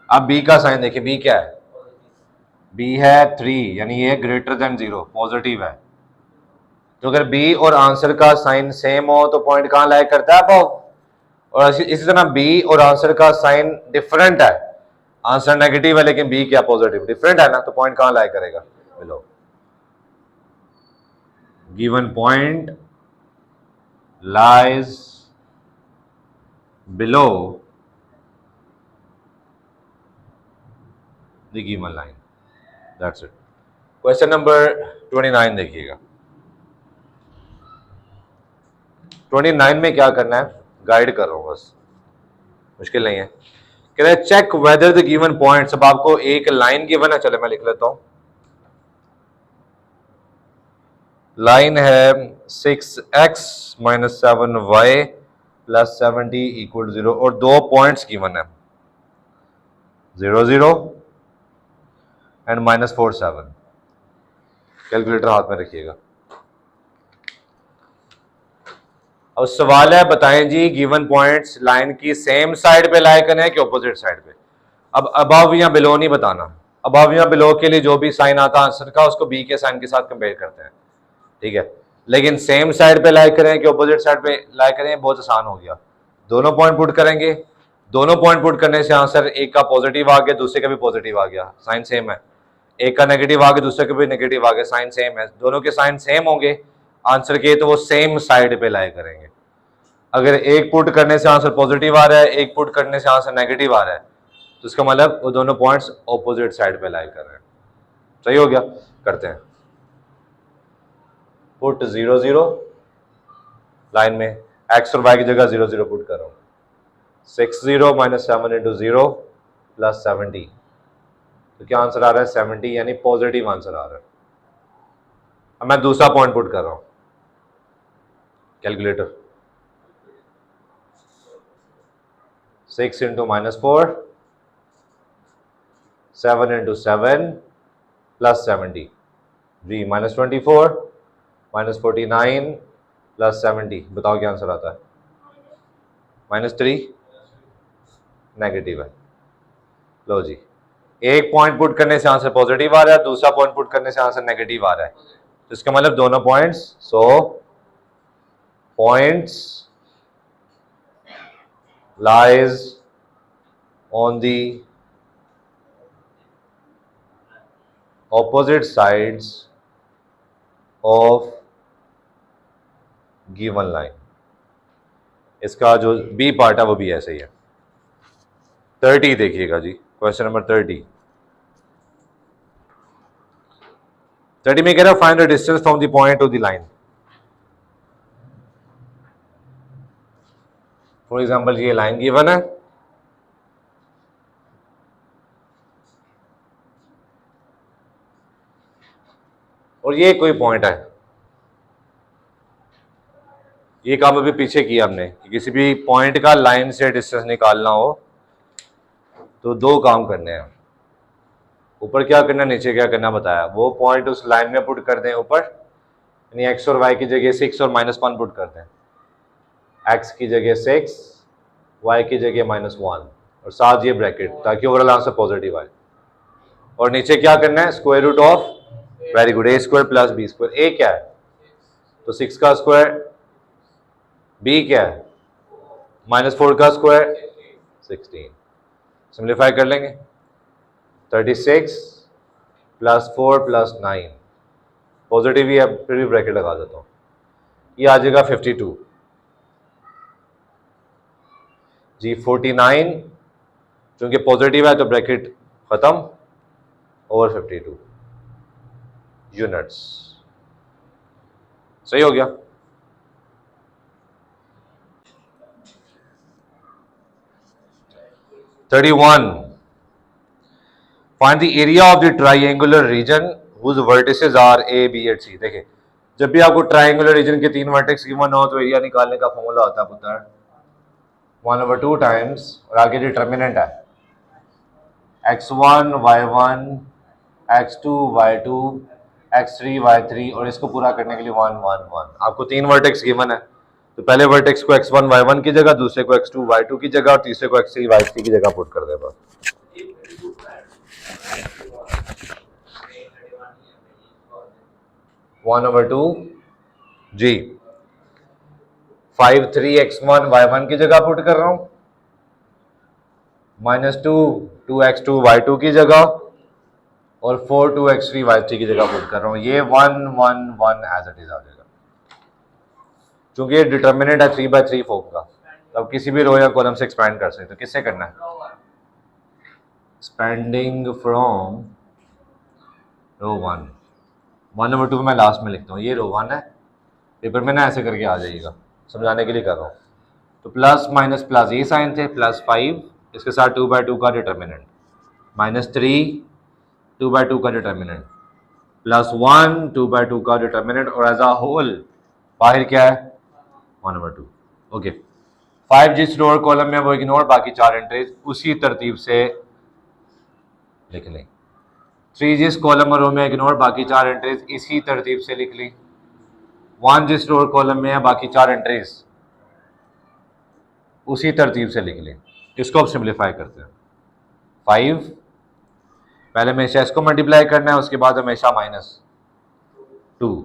अब b का साइन देखिए, b क्या है? b है 3, यानी ये ग्रेटर देन 0, पॉजिटिव है। तो अगर बी और आंसर का साइन सेम हो तो पॉइंट कहाँ लाई करता है अबव, और इसी तरह बी और आंसर का साइन डिफरेंट है, आंसर नेगेटिव है लेकिन बी क्या पॉजिटिव, डिफरेंट है ना, तो पॉइंट कहाँ लाई करेगा, below. Given point lies below the given line, that's it. Question number 29 देखिएगा। 29 में क्या करना है, गाइड कर रहा हूं बस, मुश्किल नहीं है। कह रहे check whether the given points, अब आपको एक लाइन गिवन है, चले मैं लिख लेता हूं। लाइन है 6x minus 7y plus 70 equal 0 और दो पॉइंट्स गिवन है 0 0 एंड माइनस 4 7। कैलकुलेटर हाथ में रखिएगा। अब सवाल है बताएं जी गिवन पॉइंट्स लाइन की सेम साइड पे लाई करना है कि ऑपोजिट साइड पे। अब अबव या बिलो नहीं बताना, अबव या बिलो के लिए जो भी साइन आता है आंसर का उसको बी के साइन के साथ कंपेयर करते हैं, ठीक है। लेकिन सेम साइड पे लाई करें कि ऑपोजिट साइड पे लाई करें, बहुत आसान हो गया। दोनों पॉइंट पुट करेंगे, दोनों पॉइंट पुट करने से आंसर एक का पॉजिटिव आ गया, दूसरे का भी पॉजिटिव आ गया, साइन सेम है। एक का नेगेटिव आ गया, दूसरे का भी नेगेटिव आ गया, साइन सेम है। दोनों के साइन सेम होंगे आंसर के, तो वो सेम साइड पे लाई करेंगे। अगर एक पुट करने से आंसर पॉजिटिव आ रहा है, एक पुट करने से आंसर नेगेटिव आ रहा है, तो इसका मतलब वो दोनों पॉइंट्स ऑपोजिट साइड पे लाई कर रहे हैं। सही हो गया, करते हैं। पुट 0 0 लाइन में, एक्स और वाई की जगह 0 0 पुट कर रहा हूं। 6 0 माइनस 7 इंटू 0 प्लस 70, तो क्या आंसर आ रहा है 70, यानी पॉजिटिव आंसर आ रहा है। अब मैं दूसरा पॉइंट पुट कर रहा हूं, calculator 6 into minus 4 7 into 7 plus 70 जी माइनस 24 माइनस 49 प्लस 70, बताओ क्या आंसर आता है, माइनस 3 नेगेटिव है। लो जी, एक पॉइंट पुट करने से आंसर पॉजिटिव आ रहा है, दूसरा पॉइंट पुट करने से आंसर नेगेटिव आ रहा है, तो इसका मतलब दोनों points, so points lies on the opposite sides of given line। इसका जो बी पार्ट है वो भी ऐसे ही है। 30 देखिएगा जी, क्वेश्चन नंबर 30। 30 में कह रहा है find the distance from the point two the line. For example ये लाइन गिवन है, और ये कोई पॉइंट है। ये काम अभी पीछे किया हमने कि किसी भी पॉइंट का लाइन से डिस्टेंस निकालना हो तो दो काम करने हैं, ऊपर क्या करना नीचे क्या करना बताया। वो पॉइंट उस लाइन में पुट कर दें ऊपर, यानी एक्स और वाई की जगह 6 और -1 पुट कर दें, एक्स की जगह 6 वाई की जगह -1 और साथ ये ब्रैकेट, ताकि ओवरऑल आंसर पॉजिटिव आए। और नीचे क्या करना है, square root of, very good, A square plus B square. A क्या है तो 6 का स्क्वायर, बी क्या है -4 का स्क्वायर 16। सिंप्लीफाई कर लेंगे, 36 प्लस 4 प्लस 9, पॉजिटिव ही है फिर भी ब्रैकेट लगा देता हूँ, ये आ जाएगा 52 जी। 49 क्योंकि पॉजिटिव है तो ब्रैकेट खत्म, ओवर 52 यूनिट्स। सही हो गया। Find the area of the triangular region whose vertices are A B and C. देखिए जब भी आपको ट्राइंगुलर रीजन के 3 वर्टेक्स गिवन हो तो एरिया निकालने का फॉर्मूला होता है पुत्र 1/2 टाइम्स, और आगे डिटर्मिनेंट है x1 y1 x2 y2 x3 y3, और इसको पूरा करने के लिए 1 1 1। आपको 3 वर्टेक्स गिवन है तो पहले वर्टेक्स को x1 y1 की जगह, दूसरे को x2 y2 की जगह, और तीसरे को x3 y3 की जगह पुट कर दे बस। One over to ji 5 3x1 y1 की जगह पुट कर रहा हूं, -2 2x2 y2 की जगह, और 4 2x3 y3 की जगह पुट कर रहा हूं। ये 1 1 1 एज इट इज आ जाएगा। चूंकि ये डिटर्मिनेंट है 3/3 फॉर्म का, तो अब किसी भी रो या कॉलम से एक्सपैंड कर सकते हो। किससे करना है? एक्सपेंडिंग फ्रॉम रो 1 1 नंबर 2 मैं लास्ट में लिखता हूँ। ये रो 1 है, पेपर में ना ऐसे करके आ जाइएगा, समझाने के लिए कर रहा हूँ। तो प्लस माइनस प्लस ये साइन थे, +5 इसके साथ 2/2 का डिटर्मिनेंट, -3 2/2 का डिटर्मिनेंट, +1 2/2 का डिटर्मिनेंट, और एज अ होल बाहर क्या है? 1/2। ओके, 5 जिस रो और कॉलम में वो इग्नोर, बाकी 4 एंट्रीज उसी तरतीब से लिख लें। 3 जिस कॉलम और रो में इग्नोर, बाकी 4 एंट्रीज इसी तरतीब से लिख ली। 1 जिस रो और कॉलम में है, बाकी 4 एंट्रीज उसी तरतीब से लिख लें। इसको अब सिंप्लीफाई करते हैं। 5 पहले हमेशा इसको मल्टीप्लाई करना है, उसके बाद हमेशा -2।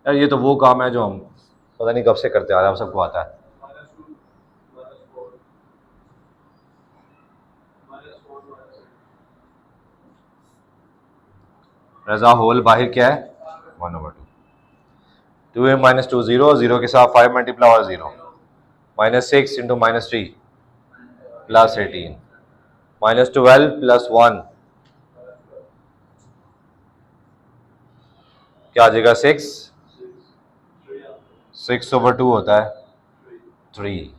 यार ये तो वो काम है जो हम पता नहीं कब से करते आ रहे हैं, सबको आता है। रजा होल बाहर क्या है? 1/2। 2a - 2 0, 0 के साथ 5 मल्टीप्लाई और 0, -6 × -3 +18, -12 +1 क्या आ जाएगा? 6/2 होता है 3।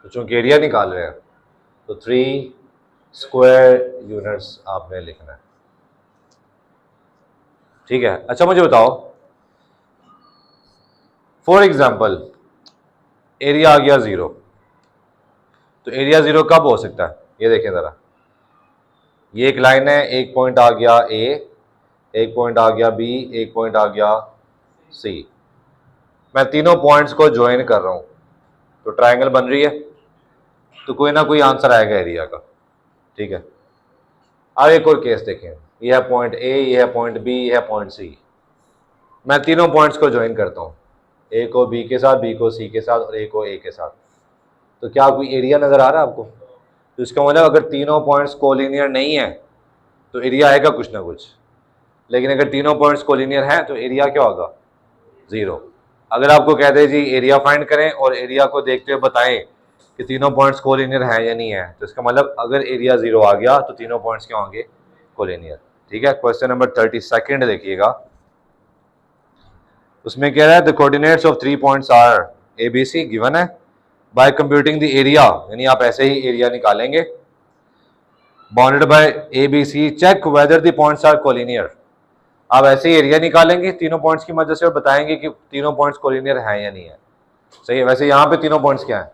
तो चूंकि एरिया निकाल रहे हैं तो 3 स्क्वायर यूनिट्स आपने लिखना है। ठीक है, अच्छा मुझे बताओ, फॉर एग्जाम्पल एरिया आ गया 0, तो एरिया 0 कब हो सकता है? ये देखें ज़रा, ये एक लाइन है, एक पॉइंट आ गया A, एक पॉइंट आ गया B, एक पॉइंट आ गया C। मैं तीनों पॉइंट्स को ज्वाइन कर रहा हूं तो ट्रायंगल बन रही है, तो कोई ना कोई आंसर आएगा एरिया का। ठीक है, अब एक और केस देखें, यह है पॉइंट A, यह है पॉइंट B, यह है पॉइंट C। मैं तीनों पॉइंट्स को ज्वाइन करता हूं, A को B के साथ, B को C के साथ और A को A के साथ। तो क्या कोई एरिया नजर आ रहा है आपको? तो इसका मतलब अगर तीनों पॉइंट्स कोलिनियर नहीं है तो एरिया आएगा कुछ ना कुछ, लेकिन अगर तीनों पॉइंट्स कोलिनियर हैं तो एरिया क्या होगा? 0। अगर आपको कह दे जी एरिया फाइंड करें और एरिया को देखते हुए बताएं कि तीनों पॉइंट्स कोलिनियर हैं या नहीं है, तो इसका मतलब अगर एरिया 0 आ गया तो तीनों पॉइंट्स क्या होंगे? कोलिनियर। ठीक है, क्वेश्चन नंबर 32 देखिएगा, उसमें कह रहा है the coordinates of 3 points are ABC given है, बाय कंप्यूटिंग द एरिया, यानी आप ऐसे ही एरिया निकालेंगे, bounded by ABC, check whether the points are collinear. आप ऐसे ही एरिया निकालेंगे तीनों पॉइंट्स की मदद से और बताएंगे कि तीनों पॉइंट्स कोलिनियर हैं या नहीं है। सही है, वैसे यहाँ पे तीनों पॉइंट्स क्या है?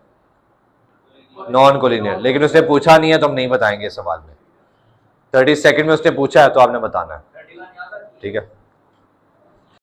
नॉन कोलिनियर, लेकिन उसने पूछा नहीं है तो हम नहीं बताएंगे इस सवाल में। 32 में उसने पूछा है तो आपने बताना है। ठीक है।